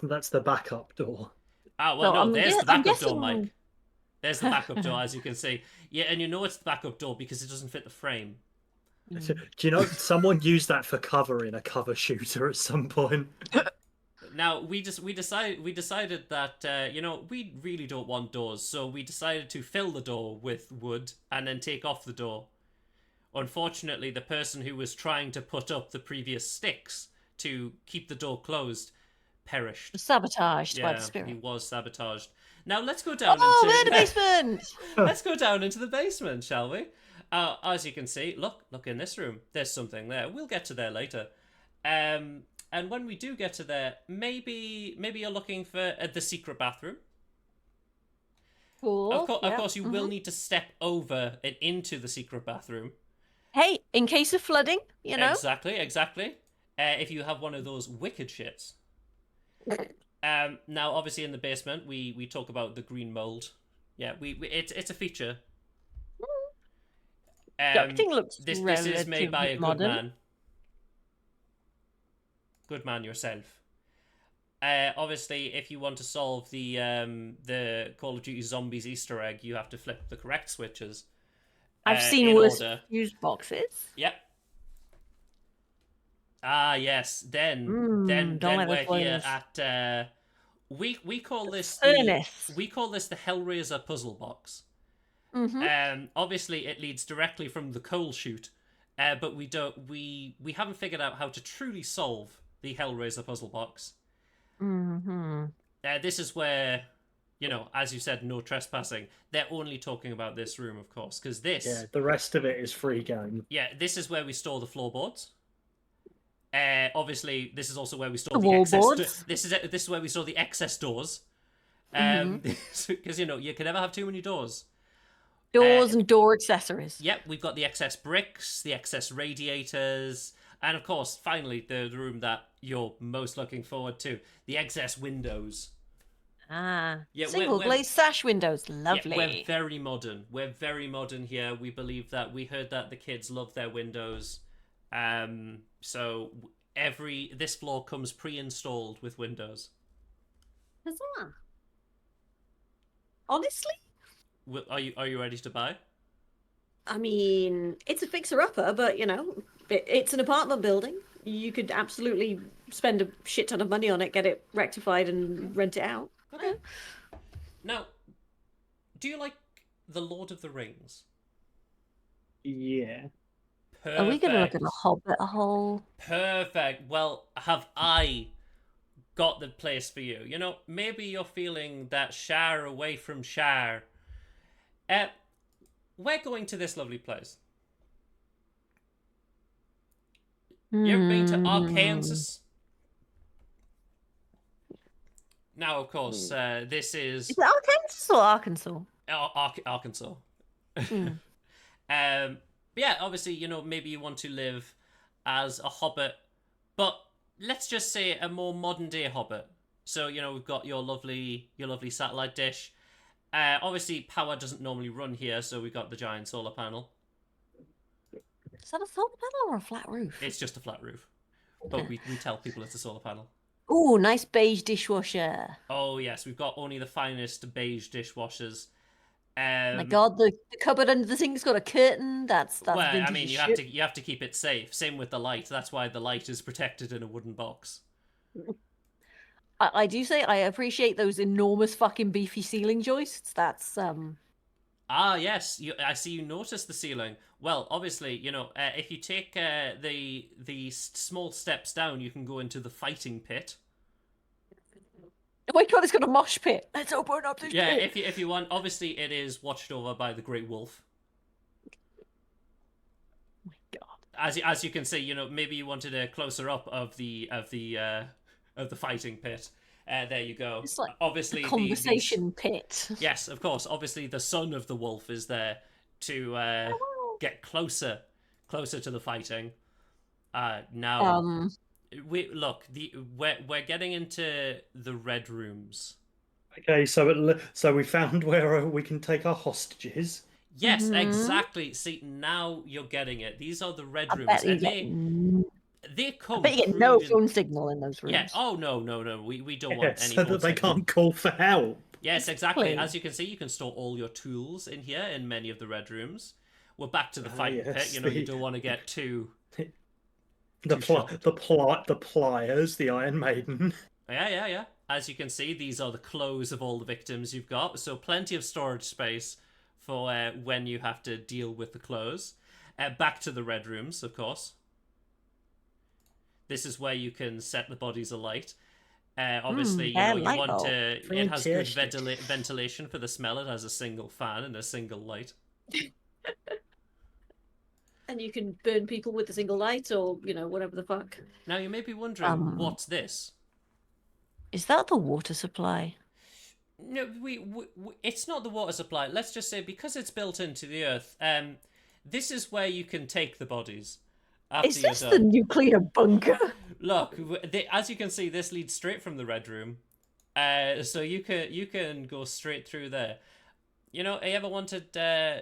That's the backup door. Ah, well, So no, there's the I'm backup door, guessing- Mike. There's the backup door, as you can see. Yeah, and you know it's the backup door because it doesn't fit the frame. Do you know someone used that for cover in a cover shooter at some point? Now we decided that we really don't want doors, so we decided to fill the door with wood and then take off the door. Unfortunately, the person who was trying to put up the previous sticks to keep the door closed perished. Sabotaged by the He spirit. was sabotaged. Now let's go down Oh, into we're in the basement! let's go down into the basement, shall we? As you can see, look in this room. There's something there. We'll get to there later. And when we do get to there, maybe you're looking for the secret bathroom. Cool. Of course, you will need to step over and into the secret bathroom. Hey, in case of flooding, you know? Exactly. If you have one of those wicked shits. Now, obviously, in the basement, we talk about the green mold. Yeah, it's a feature. Everything looks This is made by a good modern. man. Good man yourself. Obviously, if you want to solve the Call of Duty Zombies Easter egg, you have to flip the correct switches. I've seen in worse order. fuse boxes. Yep. Ah, yes. Then don't like we're the here spoilers. at we call this Furnace. we call this the Hellraiser puzzle box. Mm-hmm. Obviously, it leads directly from the coal chute, but we haven't figured out how to truly solve the Hellraiser puzzle box. Mm-hmm. This is where, as you said, no trespassing. They're only talking about this room, of course, because Yeah, the rest of it is free game. Yeah, this is where we store the floorboards. Obviously, this is also where we store The the excess. wallboards. This is where we store the excess doors. Because you can never have too many doors. Doors and door accessories. Yep, we've got the excess bricks, the excess radiators, and of course, finally, the room that you're most looking forward to, the excess windows. Ah, Yeah, single glazed sash windows. Lovely. Yeah, we're very modern. We're very modern here. We believe that. We heard that the kids love their windows. So this floor comes pre-installed with windows. Huzzah. Honestly? Are you ready to buy? I mean, it's a fixer-upper, but, it's an apartment building. You could absolutely spend a shit ton of money on it, get it rectified, and rent it out. Okay. Now, do you like The Lord of the Rings? Yeah. Perfect. Are we going to look at a Hobbit hole? Perfect. Well, have I got the place for you? Maybe you're feeling that Shire away from Shire. We're going to this lovely place. You ever been to Arkansas? Now, of course, this is Is it Arkansas or Arkansas? Arkansas. Mm. But yeah, obviously, maybe you want to live as a hobbit, but let's just say a more modern day hobbit. So, we've got your lovely satellite dish. Obviously, power doesn't normally run here, so we've got the giant solar panel. Is that a solar panel or a flat roof? It's just a flat roof, but we tell people it's a solar panel. Ooh, nice beige dishwasher. Oh yes, we've got only the finest beige dishwashers. My God, the cupboard under the sink's got a curtain. That's well, I vintage mean, as shit. you have to keep it safe. Same with the light. That's why the light is protected in a wooden box. I do say I appreciate those enormous fucking beefy ceiling joists. That's Ah, yes. I see you noticed the ceiling. Well, obviously, if you take the small steps down, you can go into the fighting pit. oh my God, it's got a mosh pit. Let's open up this Yeah, pit. if you want. Obviously, it is watched over by the Great Wolf. Oh my God. as you can see, you know, maybe you wanted a closer up of the fighting pit. There you go. It's like Obviously, a conversation pit. Yes, of course. Obviously, the son of the wolf is there to get closer to the fighting. Now, we're getting into the red rooms. Okay, so we found where we can take our hostages. Yes, exactly. See, now you're getting it. These are the red I rooms, bet you and get. they come. I bet you get through no in- phone signal in those rooms. Yeah. Oh no. We don't Yeah, want any. so phone that they signal. can't call for help. Yes, exactly. Exactly. As you can see, you can store all your tools in here in many of the red rooms. We're back to the fighting yes, pit. You know, you don't want to get too. The pliers, the Iron Maiden. Yeah. As you can see, these are the clothes of all the victims you've got, so plenty of storage space for when you have to deal with the clothes. Back to the red rooms, of course. This is where you can set the bodies alight. Obviously, you know, you light want bulb. to. It has good Fantastic. ventilation for the smell. It has a single fan and a single light. And you can burn people with a single light, or you know, whatever the fuck. Now you may be wondering, what's this? Is that the water supply? No, it's not the water supply. Let's just say because it's built into the earth. This is where you can take the bodies. After Is you're this done. the nuclear bunker? Look, as you can see, this leads straight from the red room. So you can go straight through there. You know, you ever wanted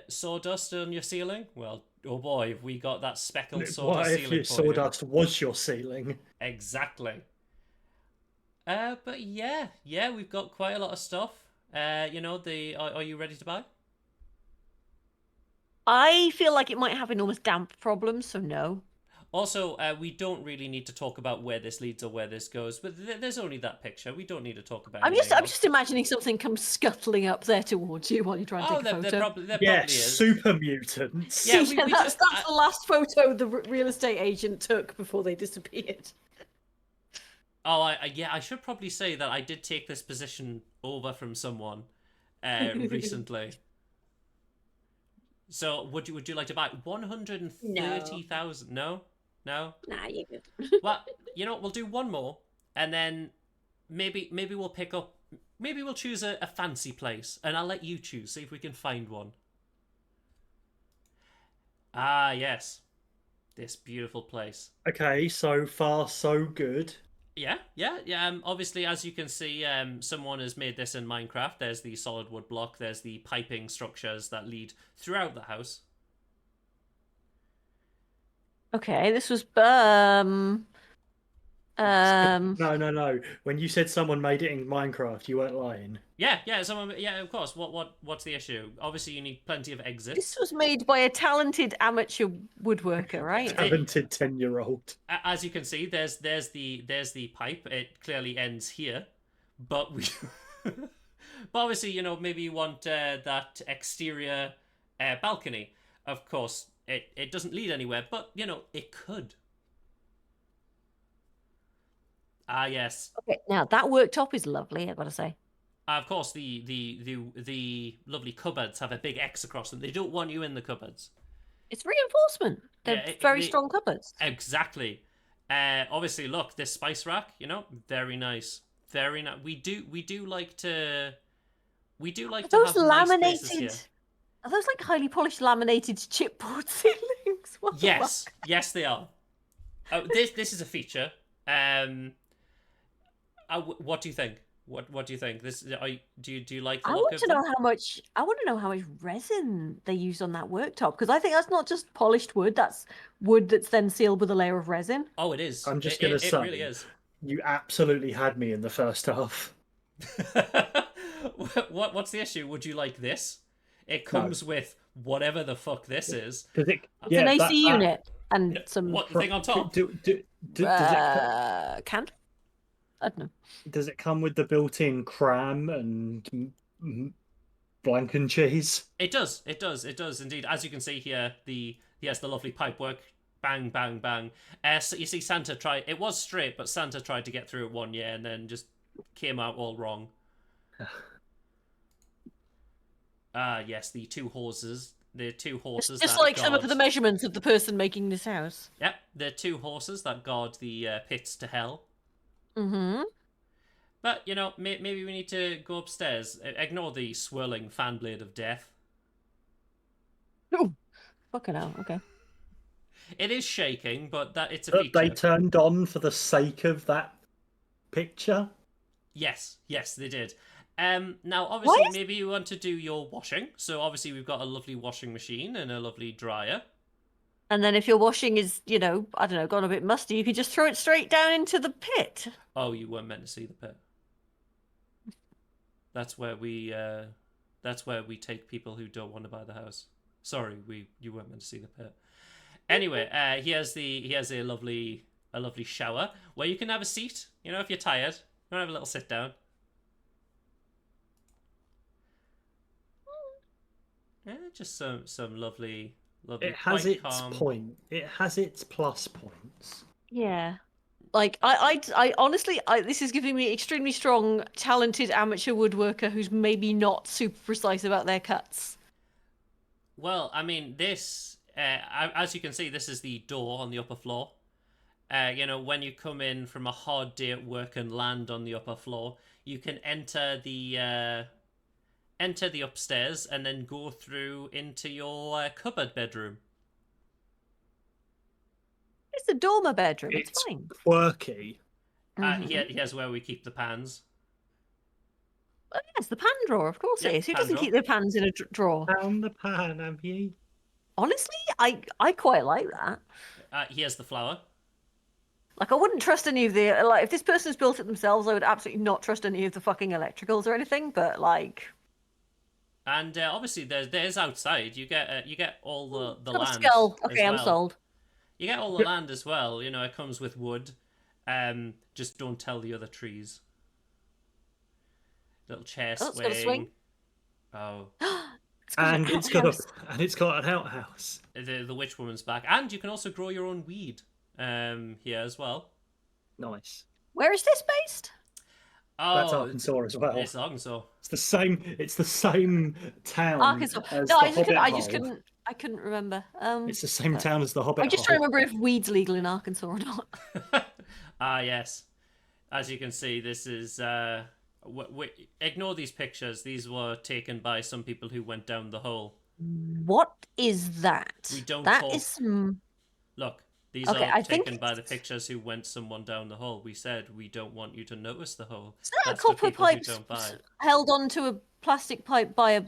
sawdust on your ceiling? Well, oh boy, have we got that speckled sawdust What if ceiling your for you. sawdust was your ceiling? Exactly. But yeah, we've got quite a lot of stuff. You know, are you ready to buy? I feel like it might have enormous damp problems, so no. Also, we don't really need to talk about where this leads or where this goes, but there's only that picture. We don't need to talk about I'm anything else. just imagining something comes scuttling up there towards you while you're trying to take a photo. There Yes, probably is. super mutants. Yeah, Yeah, we that's just- the last photo the real estate agent took before they disappeared. Oh, I should probably say that I did take this position over from someone recently. So would you like to buy 130,000? No. Nah, you good. Well, you know, we'll do one more, and then maybe we'll pick up. Maybe we'll choose a fancy place, and I'll let you choose. See if we can find one. Ah, yes, this beautiful place. Okay, so far so good. Yeah. Obviously, as you can see, someone has made this in Minecraft. There's the solid wood block. There's the piping structures that lead throughout the house. Okay, this was No. When you said someone made it in Minecraft, you weren't lying. Yeah. Someone. Yeah, of course. What's the issue? Obviously, you need plenty of exits. this was made by a talented amateur woodworker, right? Talented 10-year-old. As you can see, there's the pipe. It clearly ends here, but we. But obviously, you know, maybe you want that exterior balcony. Of course, it doesn't lead anywhere, but you know, it could. Ah, yes. Okay, now that worktop is lovely, I've got to say. Of course, the lovely cupboards have a big X across them. They don't want you in the cupboards. It's reinforcement. They're Yeah, very they- strong cupboards. Exactly. Obviously, look, this spice rack. You know, very nice. Very nice. We do like to. We do like Are to those have nice places laminated? here. Are those like highly polished laminated chipboard ceilings? What the Yes, fuck? yes, they are. This is a feature. What do you think? What do you think? Do you like the I look want of to them? know how much. I want to know how much resin they used on that worktop, because I think that's not just polished wood. That's wood that's then sealed with a layer of resin. Oh, it is. I'm just It- gonna it say, really is. you absolutely had me in the first half. What's the issue? Would you like this? It comes with whatever the fuck this is. Does it? It's an AC unit and some What thing on top? I don't know. Does it come with the built-in cram and blanken cheese? It does indeed. As you can see here, the lovely pipework. Bang, bang, bang. So you see, Santa tried. It was straight, but Santa tried to get through it one year and then just came out all wrong. Yes, the two horses The two horses. Just that like some of guard... the measurements of the person making this house. Yep, the two horses that guard the pits to hell. Mm-hmm. But you know, maybe we need to go upstairs. Ignore the swirling fan blade of death. Oh, fucking hell. Okay. It is shaking, but it's a That feature. they turned on for the sake of that picture. Yes, they did. Now, obviously, What? maybe you want to do your washing. So, obviously, we've got a lovely washing machine and a lovely dryer. And then if your washing is, I don't know, gone a bit musty, you could just throw it straight down into the pit. Oh, you weren't meant to see the pit. That's where we take people who don't want to buy the house. Sorry, you weren't meant to see the pit. Anyway, he has a lovely shower where you can have a seat. You know, if you're tired, you want to have a little sit down. Yeah, just some lovely. It has quite its calm. point. It has its plus points. Yeah. Like, I honestly, this is giving me extremely strong, talented amateur woodworker who's maybe not super precise about their cuts. Well, I mean, this, as you can see, this is the door on the upper floor. You know, when you come in from a hard day at work and land on the upper floor, you can enter the upstairs and then go through into your cupboard bedroom. It's a dormer bedroom. It's It's fine. quirky. Mhm. Here's where we keep the pans. Oh, yes, the pan drawer, of course Yeah, it is. Who pan doesn't drawer. keep their pans in a drawer? Down the pan, have you? Honestly, I quite like that. Here's the flour. Like, I wouldn't trust any of the if this person's built it themselves, I would absolutely not trust any of the fucking electricals or anything. But like, And obviously, there's outside. You get all the got a land. skull. as Okay, I'm well. sold. You get all the land as well. You know, it comes with wood. Just don't tell the other trees. Little chair Oh, it's got a swing. Oh, And an it's got outhouse. an outhouse. the witch woman's back, and you can also grow your own weed. Here as well. Nice. Where is this based? Oh, That's Arkansas as well. It's Arkansas. It's the same. It's the same town. Arkansas. As No, the I Hobbit just Hole. couldn't. I couldn't remember. It's the same town as the Hobbit. I'm just trying to Hole. remember if weed's legal in Arkansas or not. Yes. As you can see, this is. Ignore these pictures. These were taken by some people who went down the hole. What is that? We don't That talk- is. Look, these Okay, are I think taken by the it's- pictures who went someone down the hole. We said we don't want you to notice the hole. Is that That's a for copper people who pipe don't buy. held onto a plastic pipe by a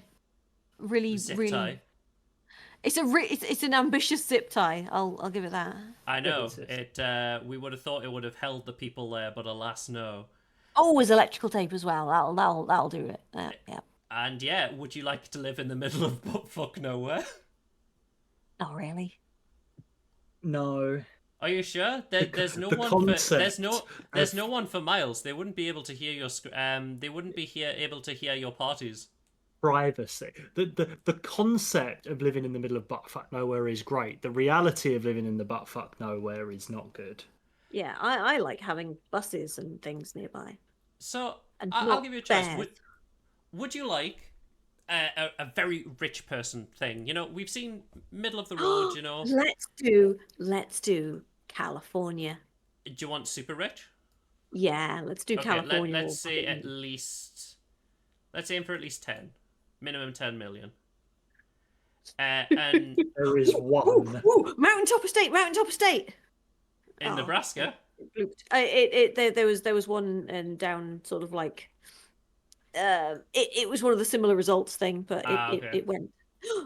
really, Zip really? tie. It's an ambitious zip tie. I'll give it that. I know is it? it. We would have thought it would have held the people there, but alas, no. Oh, there's electrical tape as well. That'll do it. Yeah. And yeah, would you like to live in the middle of buttfuck nowhere? Not really. No. Are you sure? There's no the one. concept There's of- no one for miles. They wouldn't be able to hear your. They wouldn't be able to hear your parties. Privacy. The concept of living in the middle of buttfuck nowhere is great. The reality of living in the buttfuck nowhere is not good. Yeah, I like having buses and things nearby. So And I'll not give you a choice. bears. Would you like a very rich person thing? You know, we've seen middle of the road. You know, Let's do California. do you want super rich? Yeah, let's do Okay, California. let's or say fucking- at least. Let's aim for at least 10, minimum 10 million. And There is one. Ooh, Mountaintop Estate. in Oh. Nebraska, There was one down sort of like it was one of the similar results thing, but okay. it went.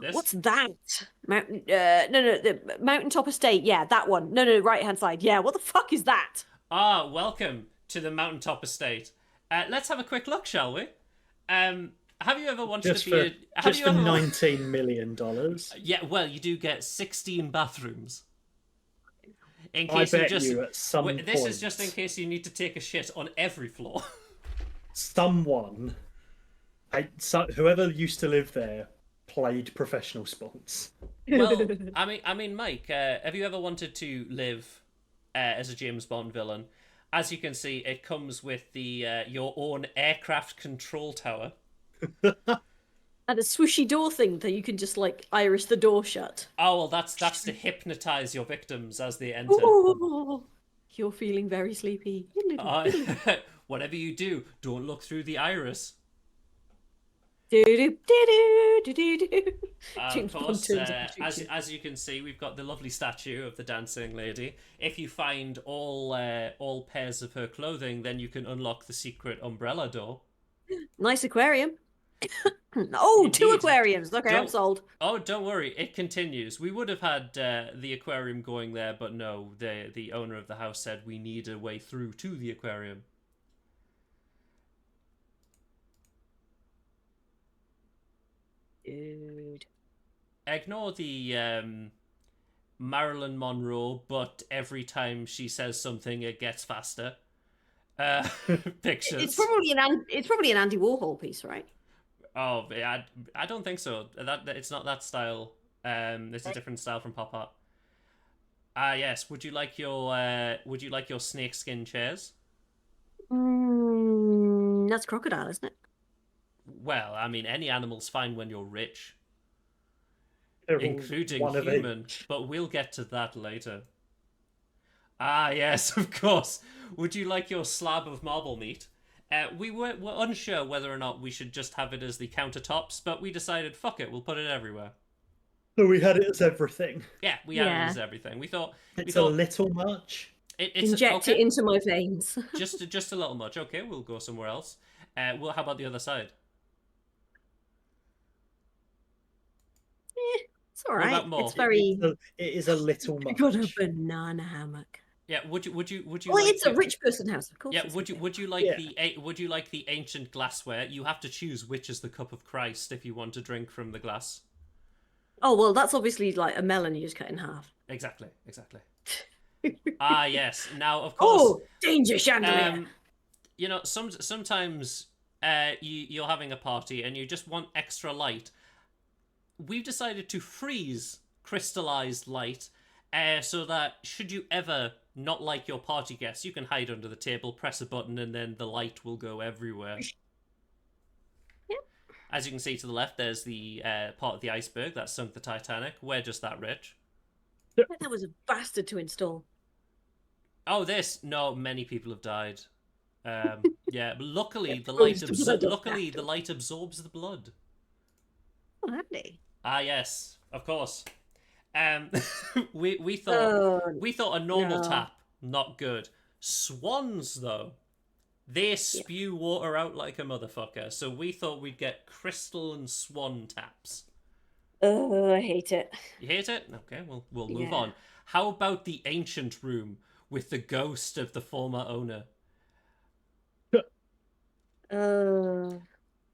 This? What's that? Mountain? No, the Mountaintop Estate. Yeah, that one. No, right hand side. Yeah, what the fuck is that? welcome to the Mountaintop Estate. Let's have a quick look, shall we? Have you ever wanted Just to for be a? Have just you for ever? $19 million. Yeah, well, you do get 16 bathrooms. In I case you bet just. you at some This point, is just in case you need to take a shit on every floor. someone, whoever used to live there, played professional sports. Well, I mean, Mike, have you ever wanted to live as a James Bond villain? As you can see, it comes with the your own aircraft control tower. And a swooshy door thing that you can just like iris the door shut. Oh well, that's to hypnotize your victims as they enter. Ooh, you're feeling very sleepy. Uh, whatever you do, don't look through the iris. Of James course, Bond turns up and shoots you. as you can see, we've got the lovely statue of the dancing lady. If you find all pairs of her clothing, then you can unlock the secret umbrella door. Nice aquarium. Oh, two Indeed. aquariums. Okay, I'm Don't- sold. Oh, don't worry, it continues. We would have had the aquarium going there, but no, the owner of the house said we need a way through to the aquarium. Dude. Ignore the Marilyn Monroe, but every time she says something, it gets faster. Pictures. It's probably an Andy Warhol piece, right? Oh, I don't think so. That it's not that style. It's a different style from pop art. Yes. Would you like your snakeskin chairs? That's crocodile, isn't it? Well, I mean, any animal's fine when you're rich, They're all including one of human. each. But we'll get to that later. Yes, of course. Would you like your slab of marble meat? We were unsure whether or not we should just have it as the countertops, but we decided, fuck it, we'll put it everywhere. So we had it as everything. Yeah, we had Yeah. it as everything. We thought It's thought a little much. it's Inject okay, it into my veins. just a little much. Okay, we'll go somewhere else. Well, how about the other side? It's all What right. about more? It's very. It is a little I much. got a banana hammock. Yeah, would you Well, like it's a to- rich person house, of course. Yeah, it's would you okay. like Yeah. would you like the ancient glassware? You have to choose which is the cup of Christ if you want to drink from the glass. Oh well, that's obviously like a melon you just cut in half. Exactly. Yes. Now, of course, Oh, danger chandelier. you know, sometimes you're having a party and you just want extra light. We've decided to freeze crystallized light, so that should you ever not like your party guests, you can hide under the table, press a button, and then the light will go everywhere. Yep. As you can see to the left, there's the part of the iceberg that sunk the Titanic. We're just that rich. That was a bastard to install. Oh, no, many people have died. Yeah, but luckily It the light proves the blood of luckily the Captain. light absorbs the blood. Oh, handy. Yes, of course. We thought Oh, a normal no. tap not good. Swans though, they spew water out like a motherfucker. So we thought we'd get crystal and swan taps. oh, I hate it. You hate it? Okay, we'll move Yeah. on. How about the ancient room with the ghost of the former owner?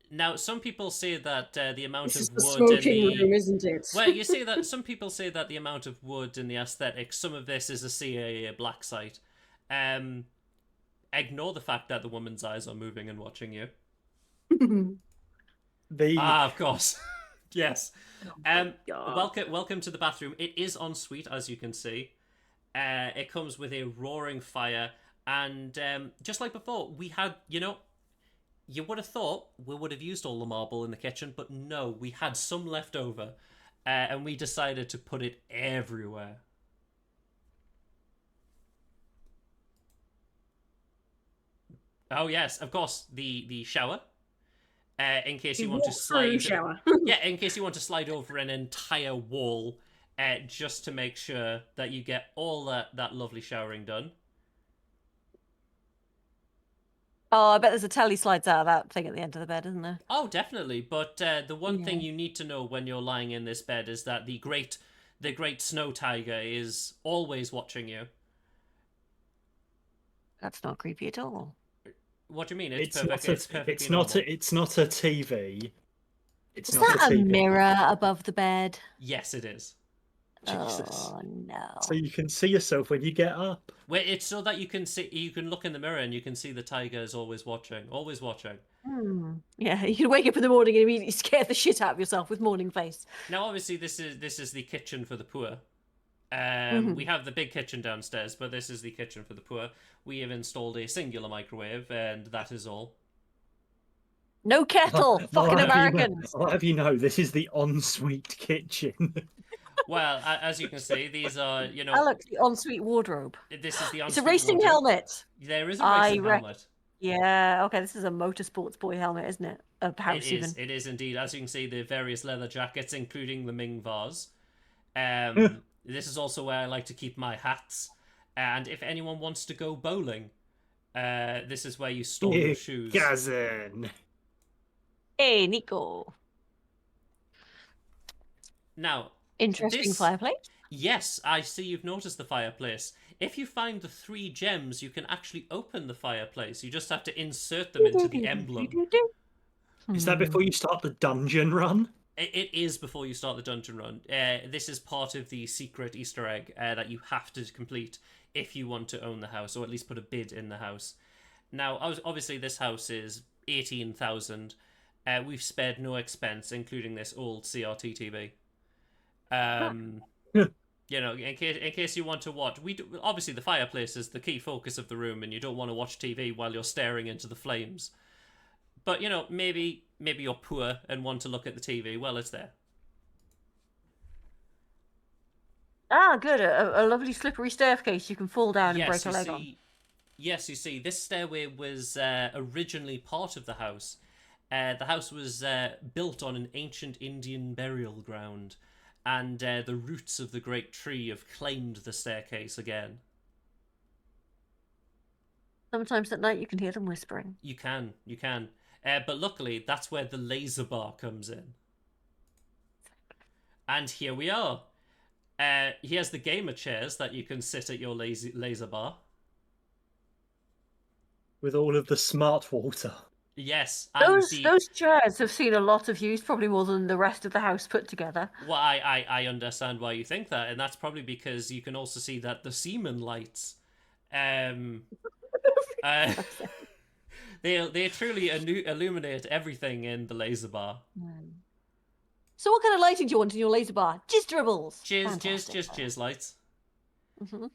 Now, some people say that the amount This is of the wood in smoking the room, isn't it? well, you say that some people say that the amount of wood in the aesthetics, some of this is a CIA black site. Ignore the fact that the woman's eyes are moving and watching you. Of course. Yes. God. Welcome to the bathroom. It is en suite, as you can see. It comes with a roaring fire, and just like before, we had, you would have thought we would have used all the marble in the kitchen, but no, we had some left over, and we decided to put it everywhere. Oh yes, of course, the shower. In case you want to slide, shower. yeah, in case you want to slide over an entire wall, just to make sure that you get all that lovely showering done. Oh, I bet there's a telly slides out of that thing at the end of the bed, isn't there? Oh, definitely. But the one thing you need to know when you're lying in this bed is that the great snow tiger is always watching you. That's not creepy at all. What do you mean? It's Perfect. not a, It's perfectly it's not normal. a, it's not a TV. It's Is not that a TV. mirror above the bed? Yes, it is. Jesus. Oh no. So you can see yourself when you get up. Well, it's so that you can look in the mirror and you can see the tiger is always watching. Always watching. Yeah, you can wake up in the morning and immediately scare the shit out of yourself with morning face. Now, obviously, this is the kitchen for the poor. Mm-hmm. We have the big kitchen downstairs, but this is the kitchen for the poor. We have installed a singular microwave, and that is all. No kettle. Fucking Americans. I'll have you know, this is the ensuite kitchen. Well, as you can see, these are, Alex, the ensuite wardrobe. this is the It's a ensuite racing wardrobe. helmet. There is a I racing rec- helmet. Yeah. Okay, this is a motorsports boy helmet, isn't it? A house It even. is. It is indeed. As you can see, the various leather jackets, including the Ming vase. This is also where I like to keep my hats. And if anyone wants to go bowling, this is where you store your shoes. Cousin. Hey, Nico. Now, Interesting this- fireplace. yes, I see you've noticed the fireplace. If you find the 3 gems, you can actually open the fireplace. You just have to insert them into the emblem. Is that before you start the dungeon run? It is before you start the dungeon run. This is part of the secret Easter egg that you have to complete if you want to own the house, or at least put a bid in the house. Now, obviously, this house is 18,000. We've spared no expense, including this old CRT TV. In case you want to watch, obviously the fireplace is the key focus of the room, and you don't want to watch TV while you're staring into the flames. But maybe you're poor and want to look at the TV. Well, it's there. Ah, good. A lovely slippery staircase you can fall down and break a you leg on. see. Yes, you see, this stairway was originally part of the house. The house was built on an ancient Indian burial ground, and the roots of the great tree have claimed the staircase again. Sometimes at night you can hear them whispering. You can. But luckily, that's where the laser bar comes in. And here we are. Here's the gamer chairs that you can sit at your laser bar. With all of the smart water. Yes. And Those chairs have seen a lot of use, probably more than the rest of the house put together. Well, I understand why you think that, and that's probably because you can also see that the Seaman lights, they truly illuminate everything in the laser bar. So what kind of lighting do you want in your laser bar? Jizz dribbles. Jizz lights. Mm-hmm.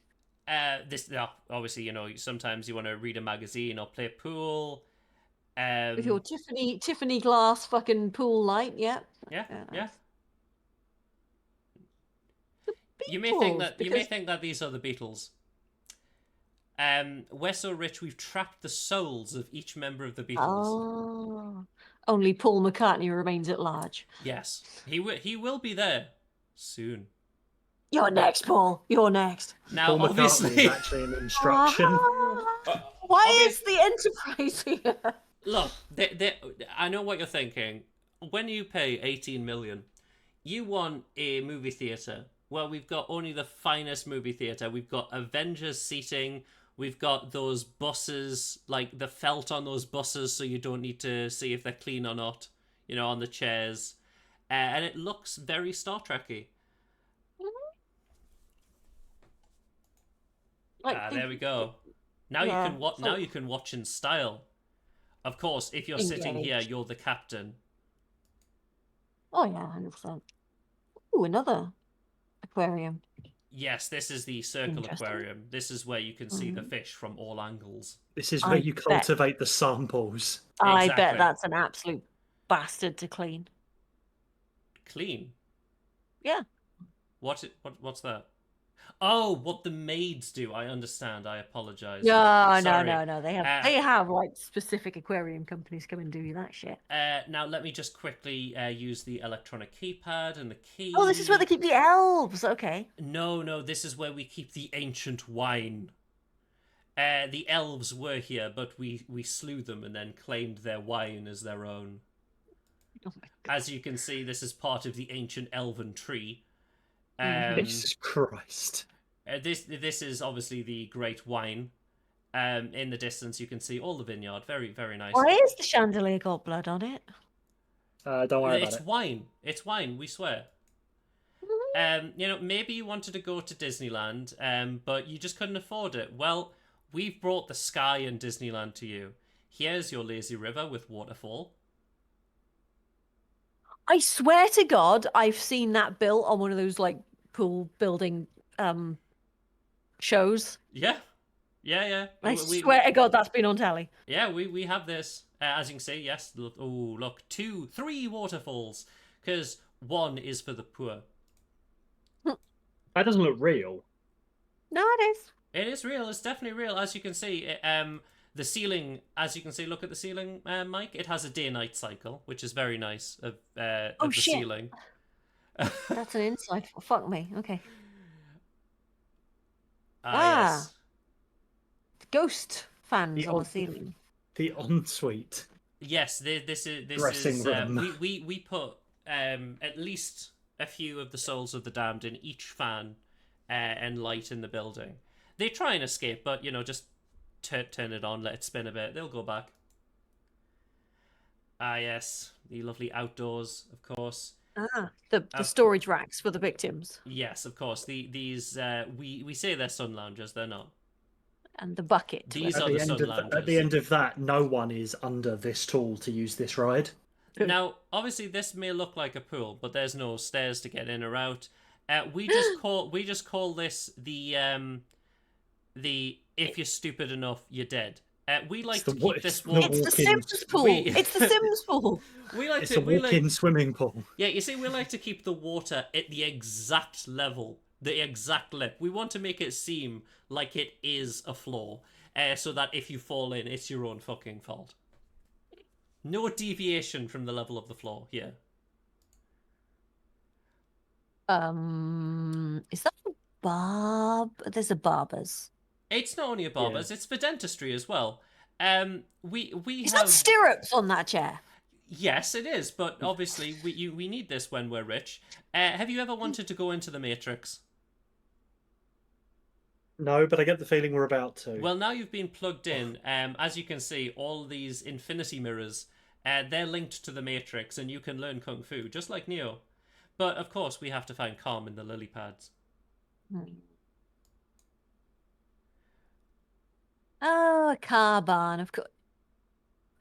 Obviously, sometimes you want to read a magazine or play pool. With your Tiffany glass fucking pool light, yeah. Yeah. Nice. You may think that these are the Beatles. We're so rich we've trapped the souls of each member of the Beatles. Oh, only Paul McCartney remains at large. Yes, he will be there soon. You're next, Paul. You're next. Now, Paul McCartney obviously, is actually an instruction. Why is the Enterprise here? look, I know what you're thinking. When you pay 18 million, you want a movie theater. Well, we've got only the finest movie theater. We've got Avengers seating. We've got those buses, like the felt on those buses, so you don't need to see if they're clean or not. On the chairs, and it looks very Star Trek-y. There we go. Now Yeah, you can now you can watch in style. Of course, if you're sitting here, Engaged. you're the captain. Oh yeah, 100%. Ooh, another aquarium. Yes, this is the circle Interesting. aquarium. This is where you can see the fish from all angles. This is where I you bet. cultivate the samples. I Exactly. bet that's an absolute bastard to clean. Clean. Yeah. What's that? Oh, what the maids do. I understand. I apologize. No. Sorry. They have like specific aquarium companies come and do that shit. Now let me just quickly use the electronic keypad and the key. Oh, this is where they keep the elves. Okay. No, this is where we keep the ancient wine. The elves were here, but we slew them and then claimed their wine as their own. Oh my God. As you can see, this is part of the ancient elven tree. Jesus Christ. This is obviously the great wine. In the distance, you can see all the vineyard. Very, very nice. Why is the chandelier got blood on it? Don't worry about It's it. wine. It's wine, we swear. Maybe you wanted to go to Disneyland, but you just couldn't afford it. Well, we've brought the sky in Disneyland to you. Here's your lazy river with waterfall. I swear to God, I've seen that built on one of those like pool building shows. Yeah. Yeah. I swear to God, that's been on telly. Yeah, we have this. As you can see, yes. Look, 3 waterfalls, because 1 is for the poor. That doesn't look real. No, it is. It is real. It's definitely real. As you can see, the ceiling. As you can see, look at the ceiling, Mike. It has a day-night cycle, which is very nice of the shit. ceiling. That's an insight. Fuck me. Okay. Yes. Ghost fans The on the odd- ceiling. The ensuite. Yes, this is Dressing room. we put at least a few of the souls of the damned in each fan and light in the building. They try and escape, but just turn it on, let it spin a bit. They'll go back. Yes, the lovely outdoors, of course. The storage racks for the victims. Yes, of course. These we say they're sun loungers. They're not. And the bucket. These At are the, the end sun of loungers. at the end of that, no one is under this tool to use this ride. Now, obviously, this may look like a pool, but there's no stairs to get in or out. We just call this the if you're stupid enough, you're dead. We like to keep this one. It's the Sims pool. It's the Sims pool. We like It's to. a walk-in swimming pool. Yeah, you see, we like to keep the water at the exact level, the exact lip. We want to make it seem like it is a floor, so that if you fall in, it's your own fucking fault. No deviation from the level of the floor here. Is that a barb? There's a barber's. It's not only a barber's; it's for dentistry as well. We Is have that stirrups on that chair? Yes, it is, but obviously we need this when we're rich. Have you ever wanted to go into the Matrix? No, but I get the feeling we're about to. Well, now you've been plugged in. As you can see, all these infinity mirrors, they're linked to the Matrix, and you can learn Kung Fu, just like Neo. But, of course, we have to find calm in the lily pads. Oh, a car barn, of course.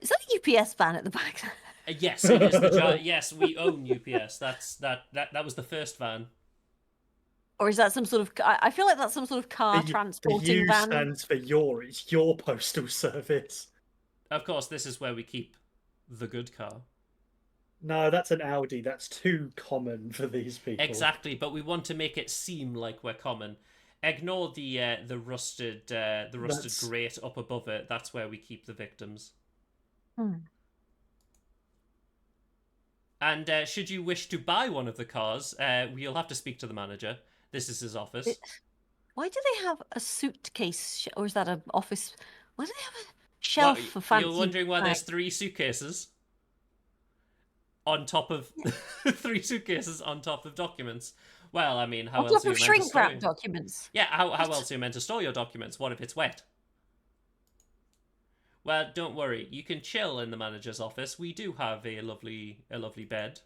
Is that a UPS van at the back? Yes, it is. Yes, we own UPS. That was the first van. Or is that some sort of... I feel like that's some sort of car the transporting U van. stands for your. It's your postal service. Of course, this is where we keep the good car. No, that's an Audi. That's too common for these people. Exactly, but we want to make it seem like we're common. Ignore the rusted grate up above it. That's where we keep the victims. And should you wish to buy one of the cars, you'll have to speak to the manager. This is his office. Why do they have a suitcase, or is that an office? Why do they have a shelf for fancy? You're wondering why there's 3 suitcases on top of 3 suitcases on top of documents. Well, I mean, how else are you meant to shrink store wrap documents? Yeah, how else are you meant to store your documents? What if it's wet? Well, don't worry. You can chill in the manager's office. We do have a lovely bed.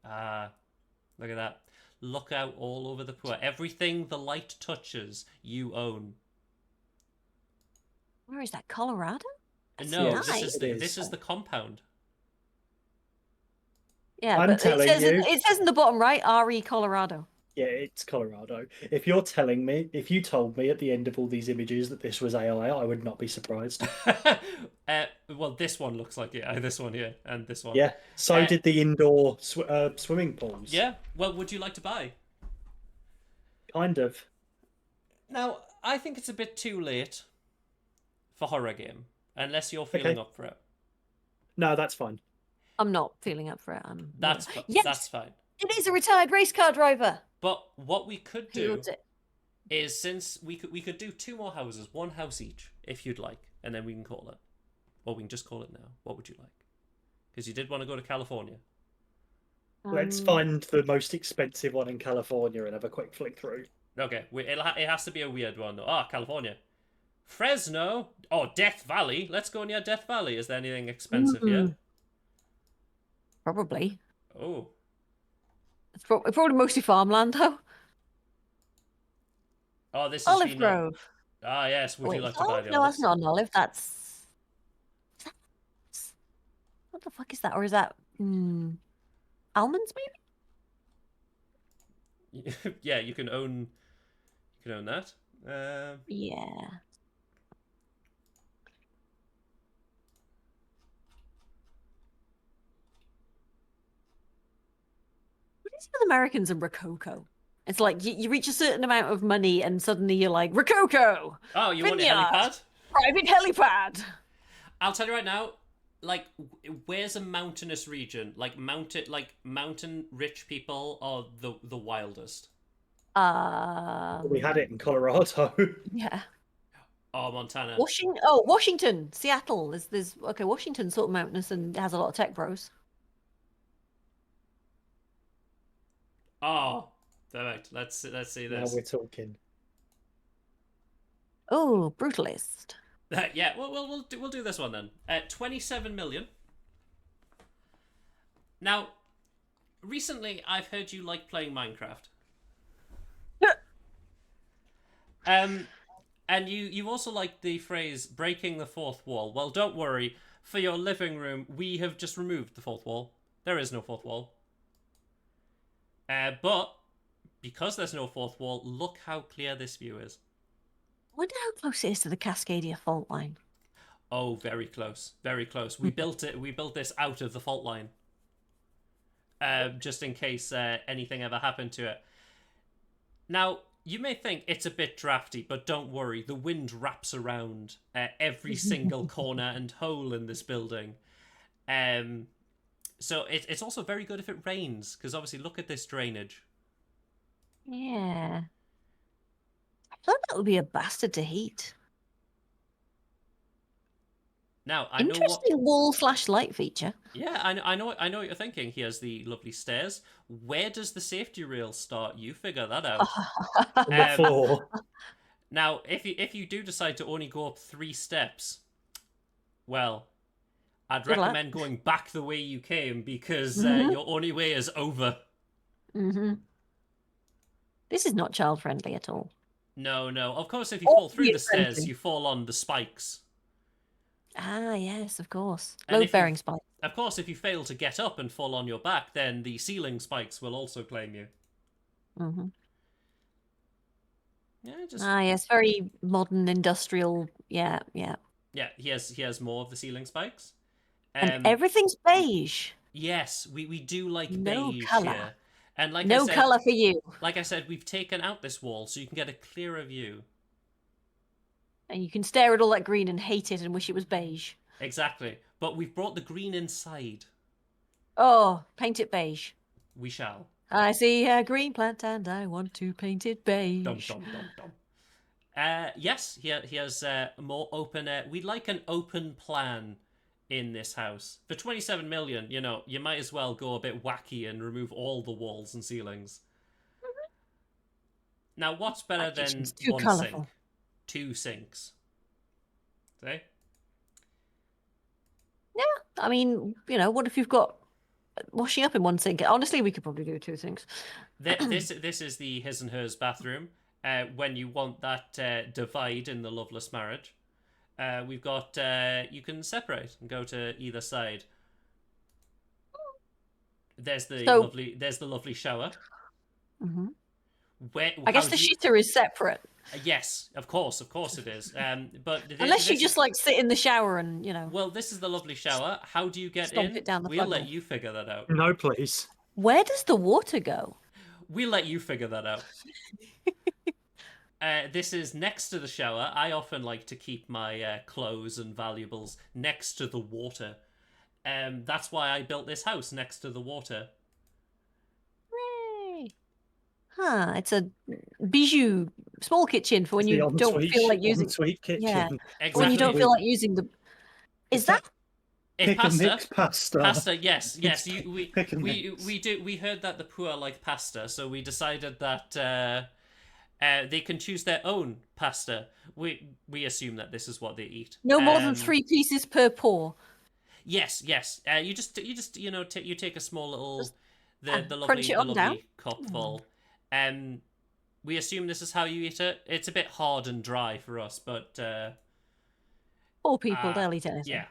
Look at that. Look out all over the poor. Everything the light touches, you own. Where is that? Colorado? That's No, nice. this is the compound. Yeah, I'm but telling you. it says in the bottom right, RE Colorado. Yeah, it's Colorado. If you told me at the end of all these images that this was AI, I would not be surprised. Well, this one looks like it. This one here and this one. Yeah, so did the indoor swimming pools. Yeah. Well, would you like to buy? Kind of. Now, I think it's a bit too late for horror game, unless you're feeling up for it. No, that's fine. I'm not feeling up for it. That's fine. It is a retired race car driver. But what we could Who do loves it? is, since we could do 2 more houses, 1 house each, if you'd like, and then we can call it. Or we can just call it now. What would you like? Because you did want to go to California. Let's find the most expensive one in California and have a quick flick through. Okay, it has to be a weird one though. California. Fresno? Oh, Death Valley. Let's go near Death Valley. Is there anything expensive here? Probably. Oh. It's probably mostly farmland, though. Oh, this is Olive Grove. Yes. Would you like to buy the No, olives? that's not an olive. That's... What the fuck is that? Or is that almonds, maybe? Yeah, you can own that. Yeah. It's with Americans and Rococo. It's like you reach a certain amount of money and suddenly you're like, Rococo! Oh, you want a Vineyard, helipad? Private helipad! I'll tell you right now. Like, where's a mountainous region? Like mountain rich people are the wildest. We had it in Colorado. Yeah. Oh, Montana. Washington, Seattle. There's okay, Washington's sort of mountainous and has a lot of tech bros. Oh, perfect. Let's see Now this. we're talking. Oh, brutalist. Yeah, we'll do this one then. 27 million. Now, recently I've heard you like playing Minecraft. And you also like the phrase breaking the fourth wall. Well, don't worry. For your living room, we have just removed the fourth wall. There is no fourth wall. But because there's no fourth wall, look how clear this view is. I wonder how close it is to the Cascadia fault line. Oh, very close. Very close. We built this out of the fault line. Just in case anything ever happened to it. Now, you may think it's a bit drafty, but don't worry. The wind wraps around every single corner and hole in this building. So it's also very good if it rains, because obviously look at this drainage. Yeah. I thought that would be a bastard to heat. Now, I know what... Interesting wall/light feature. Yeah, I know what you're thinking. Here's the lovely stairs. Where does the safety rail start? You figure that out. On the floor. Now, if you do decide to only go up 3 steps, well, I'd Good luck. recommend going back the way you came, because Mhm. your only way is over. Mm-hmm. This is not child friendly at all. No. Of course, if you fall through the stairs, friendly. you fall on the spikes. Ah, yes, of course. And if you- Load-bearing spike. Of course, if you fail to get up and fall on your back, then the ceiling spikes will also claim you. Mm-hmm. Yeah, just Ah, yes, very modern industrial. Yeah. yeah. He has more of the ceiling spikes. And everything's beige. Yes, we do like No beige colour. here. And like I No said, colour for you. like I said, we've taken out this wall so you can get a clearer view. And you can stare at all that green and hate it and wish it was beige. Exactly. But we've brought the green inside. Oh, paint it beige. We shall. I see a green plant and I want to paint it beige. Dum dum dum dum. Yes, he has more open. We'd like an open plan in this house for 27 million. You know, you might as well go a bit wacky and remove all the walls and ceilings. Now, what's better That than kitchen's too one colourful. sink? 2 sinks. See? I mean, what if you've got washing up in one sink? Honestly, we could probably do 2 sinks. This is the his and hers bathroom. When you want that divide in the loveless marriage, we've got you can separate and go to either side. There's the lovely shower. Hmm. Where I guess how the do you- shitter is separate. Yes, of course it is. But Unless you this- just like sit in the shower and, well, this is the lovely shower. How do you get Stomp in? it down the We'll front let door. you figure that out. No, please. Where does the water go? We'll let you figure that out. This is next to the shower. I often like to keep my clothes and valuables next to the water. That's why I built this house next to the water. Hooray. Huh, it's a bijou small kitchen for when It's the you don't ensuite- feel like using ensuite kitchen. Yeah. Exactly. when you don't feel like using the Is that If Pick pasta, and mix pasta. pasta, yes. Pick and We mix. we heard that the poor like pasta, so we decided that they can choose their own pasta. We assume that this is what they eat. no more than 3 pieces per pour? Yes. You just you take a small little and the crunch lovely it on the down. lovely cupful. We assume this is how you eat it. It's a bit hard and dry for us, but Poor people, they'll eat anything. yeah.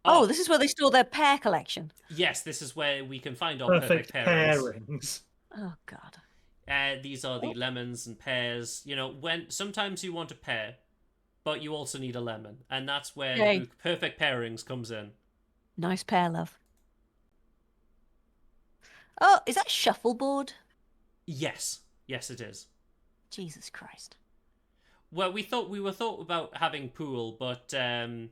Oh, this is where they store their pear collection. Yes, this is where we can find our Perfect perfect pairings. pairings. Oh god. These are the lemons and pears. When sometimes you want a pear, but you also need a lemon, and that's where Yay. the perfect pairings comes in. Nice pear, love. Oh, is that shuffleboard? Yes, yes, it is. Jesus Christ. Well, we were thought about having pool, but no.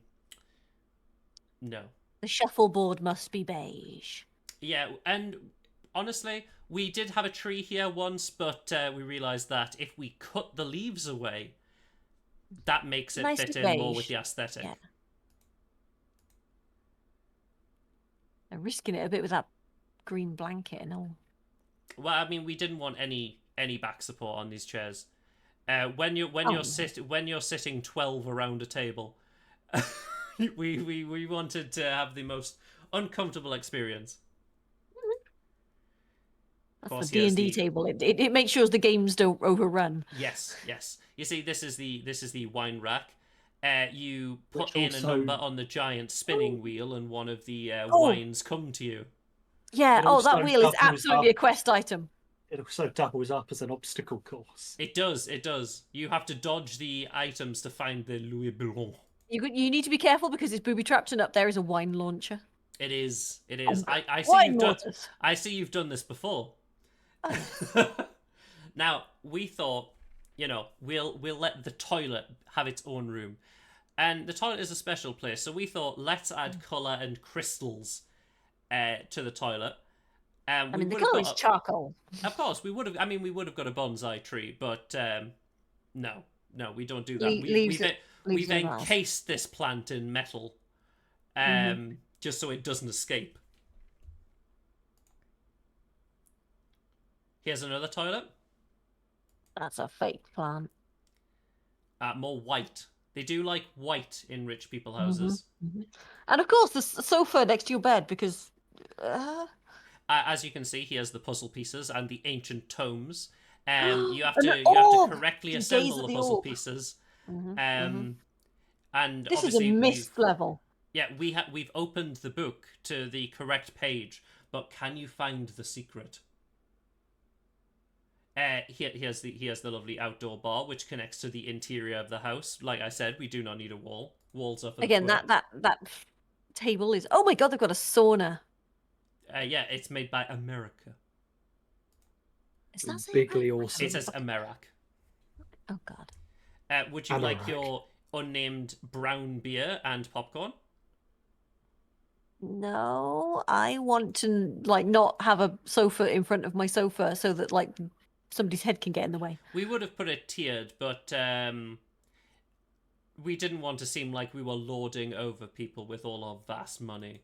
The shuffleboard must be beige. Yeah, and honestly, we did have a tree here once, but we realised that if we cut the leaves away, that makes it Nice fit and in more with beige. the aesthetic. Yeah. I'm risking it a bit with that green blanket and all. Well, I mean, we didn't want any back support on these chairs. When you're no. when you're sitting 12 around a table, we wanted to have the most uncomfortable experience. That's course, the he has D&D the- table. It makes sure the games don't overrun. Yes, yes. You see, this is the wine rack. You put Which in also- a number on the giant spinning wheel, and one of the Oh. wines come to you. Yeah, It oh, that also wheel is doubles absolutely a up. quest item. It also doubles up as an obstacle course. It does, it does. You have to dodge the items to find the Louis Blanc. You need to be careful because it's booby trapped, and up there is a wine launcher. It is, it is. I see Wine you've done. waters. I see you've done this before. Now we thought, we'll let the toilet have its own room, and the toilet is a special place. So we thought, let's add color and crystals to the toilet. I mean, the colour is charcoal. Of course, we would have. I mean, we would have got a bonsai tree, but no, we don't do that. Leaves We've it in glass. encased this plant in metal, just so it doesn't escape. Here's another toilet. That's a fake plant. More white. They do like white in rich people houses. And of course, the sofa next to your bed because. As you can see, he has the puzzle pieces and the ancient tomes. You have And to an you have orb! to correctly You gaze assemble at the the puzzle orb. pieces. Mhm, And This is a obviously mist level. Yeah, we've opened the book to the correct page, but can you find the secret? He has the lovely outdoor bar which connects to the interior of the house. Like I said, we do not need a wall. Walls are for the Again, poor. that table is. Oh my god, they've got a sauna. Yeah, it's made by America. Is that saying Bigly that? awesome. It says Americ. Oh god. Would you like Americ. your unnamed brown beer and popcorn? No, I want to not have a sofa in front of my sofa so that somebody's head can get in the way. We would have put it tiered, but we didn't want to seem like we were lording over people with all our vast money.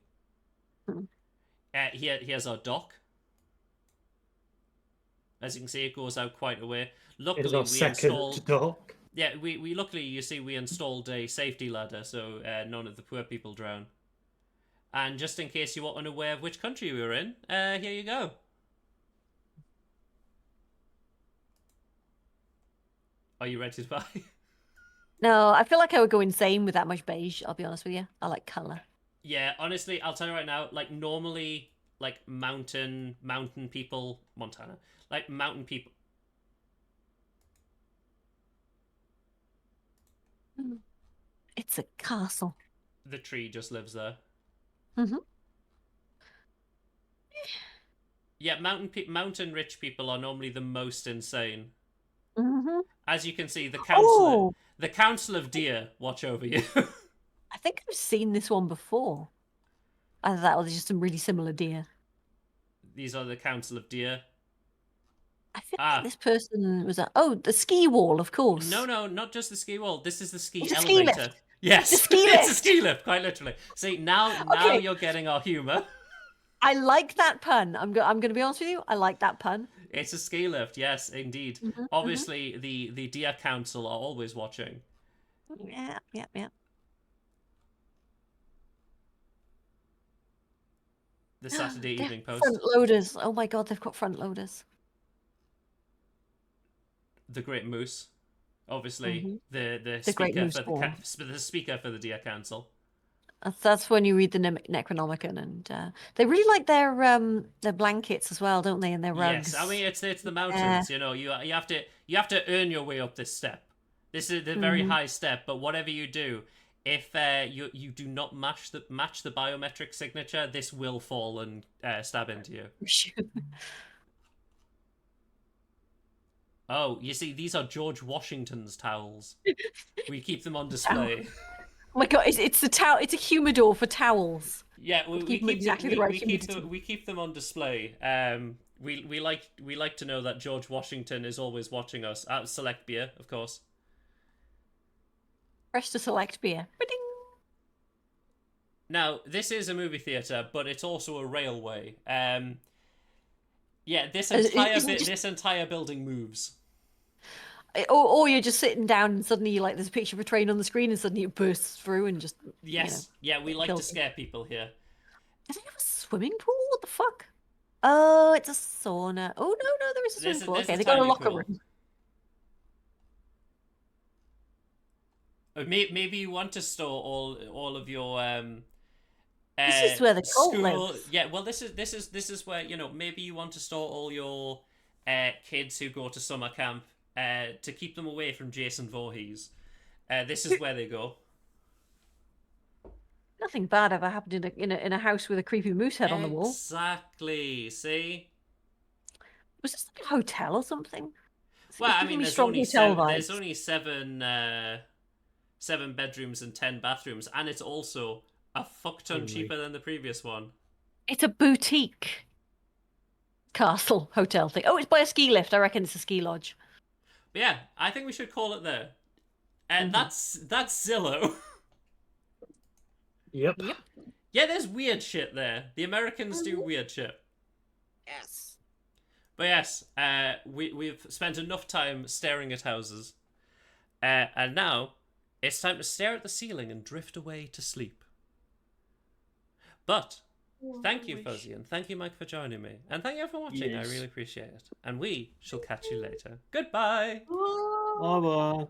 Here's our dock. As you can see, it goes out quite a way. It is Luckily, our we second installed. dock. Yeah, we luckily, you see, we installed a safety ladder so none of the poor people drown. And just in case you were unaware of which country we were in, here you go. Are you ready to buy? No, I feel like I would go insane with that much beige, I'll be honest with you. I like colour. Yeah, honestly, I'll tell you right now, normally, mountain people, Montana, mountain people. It's a castle. The tree just lives there. Mhm. Yeah, mountain rich people are normally the most insane. Mm-hmm. As you can see, the Oh, council of deer watch over you. I think I've seen this one before. Either that or there's just some really similar deer. These are the council of deer. I feel Ah. like this person was the ski wall, of course. No, not just the ski wall. This is the ski It's a ski elevator. lift. Yes, The ski it's a lift. ski lift, quite literally. See, now Okay. you're getting our humour. I like that pun. I'm going to be honest with you. I like that pun. It's a ski lift, yes, indeed. Mhm, Obviously, the deer council are always watching. Yeah. The Saturday They're Evening Post. Front loaders. Oh my god, they've got front loaders. The Great Moose. Obviously, Mhm. the Great speaker Moose for Horn. the speaker for the deer council. That's when you read the Necronomicon, and they really like their blankets as well, don't they? And their rugs. Yes, I mean it's the mountains. You have to earn your way up this step. This is the very high step, but whatever you do, if you do not match the biometric signature, this will fall and stab into you. Oh, you see, these are George Washington's towels. We keep them on display. Oh my god, it's the towel. It's a humidor for towels. Yeah, we keep them keep exactly them, the right we keep them on display. We like to know that George Washington is always watching us. At Select Beer, of course. Press to select beer. Ba-ding. Now, this is a movie theater, but it's also a railway. Yeah, this entire building moves. Or you're just sitting down and suddenly there's a picture of a train on the screen and suddenly it bursts through and just Yes, yeah, we like to scare people here. Does it have a swimming pool? What the fuck? Oh, it's a sauna. Oh no, there is a swimming pool. Okay, they got a locker room. Maybe you want to store all of your this is where the cult lives. Yeah, well, this is where maybe you want to store all your kids who go to summer camp to keep them away from Jason Voorhees. This is where they go. Nothing bad ever happened in a house with a creepy moose head on the wall. Exactly. See. Was this like a hotel or something? Well, I mean, there's only seven bedrooms and 10 bathrooms, and it's also a fuck ton cheaper than the previous one. It's a boutique castle hotel thing. Oh, it's by a ski lift. I reckon it's a ski lodge. But yeah, I think we should call it there. And that's Zillow. Yep. Yeah, there's weird shit there. The Americans do weird shit. Yes. But yes, we've spent enough time staring at houses. And now it's time to stare at the ceiling and drift away to sleep. But thank you, Fuzzy, and thank you, Mike, for joining me. And thank you for watching. Yes. I really appreciate it. And we shall catch you later. Goodbye. Bye bye.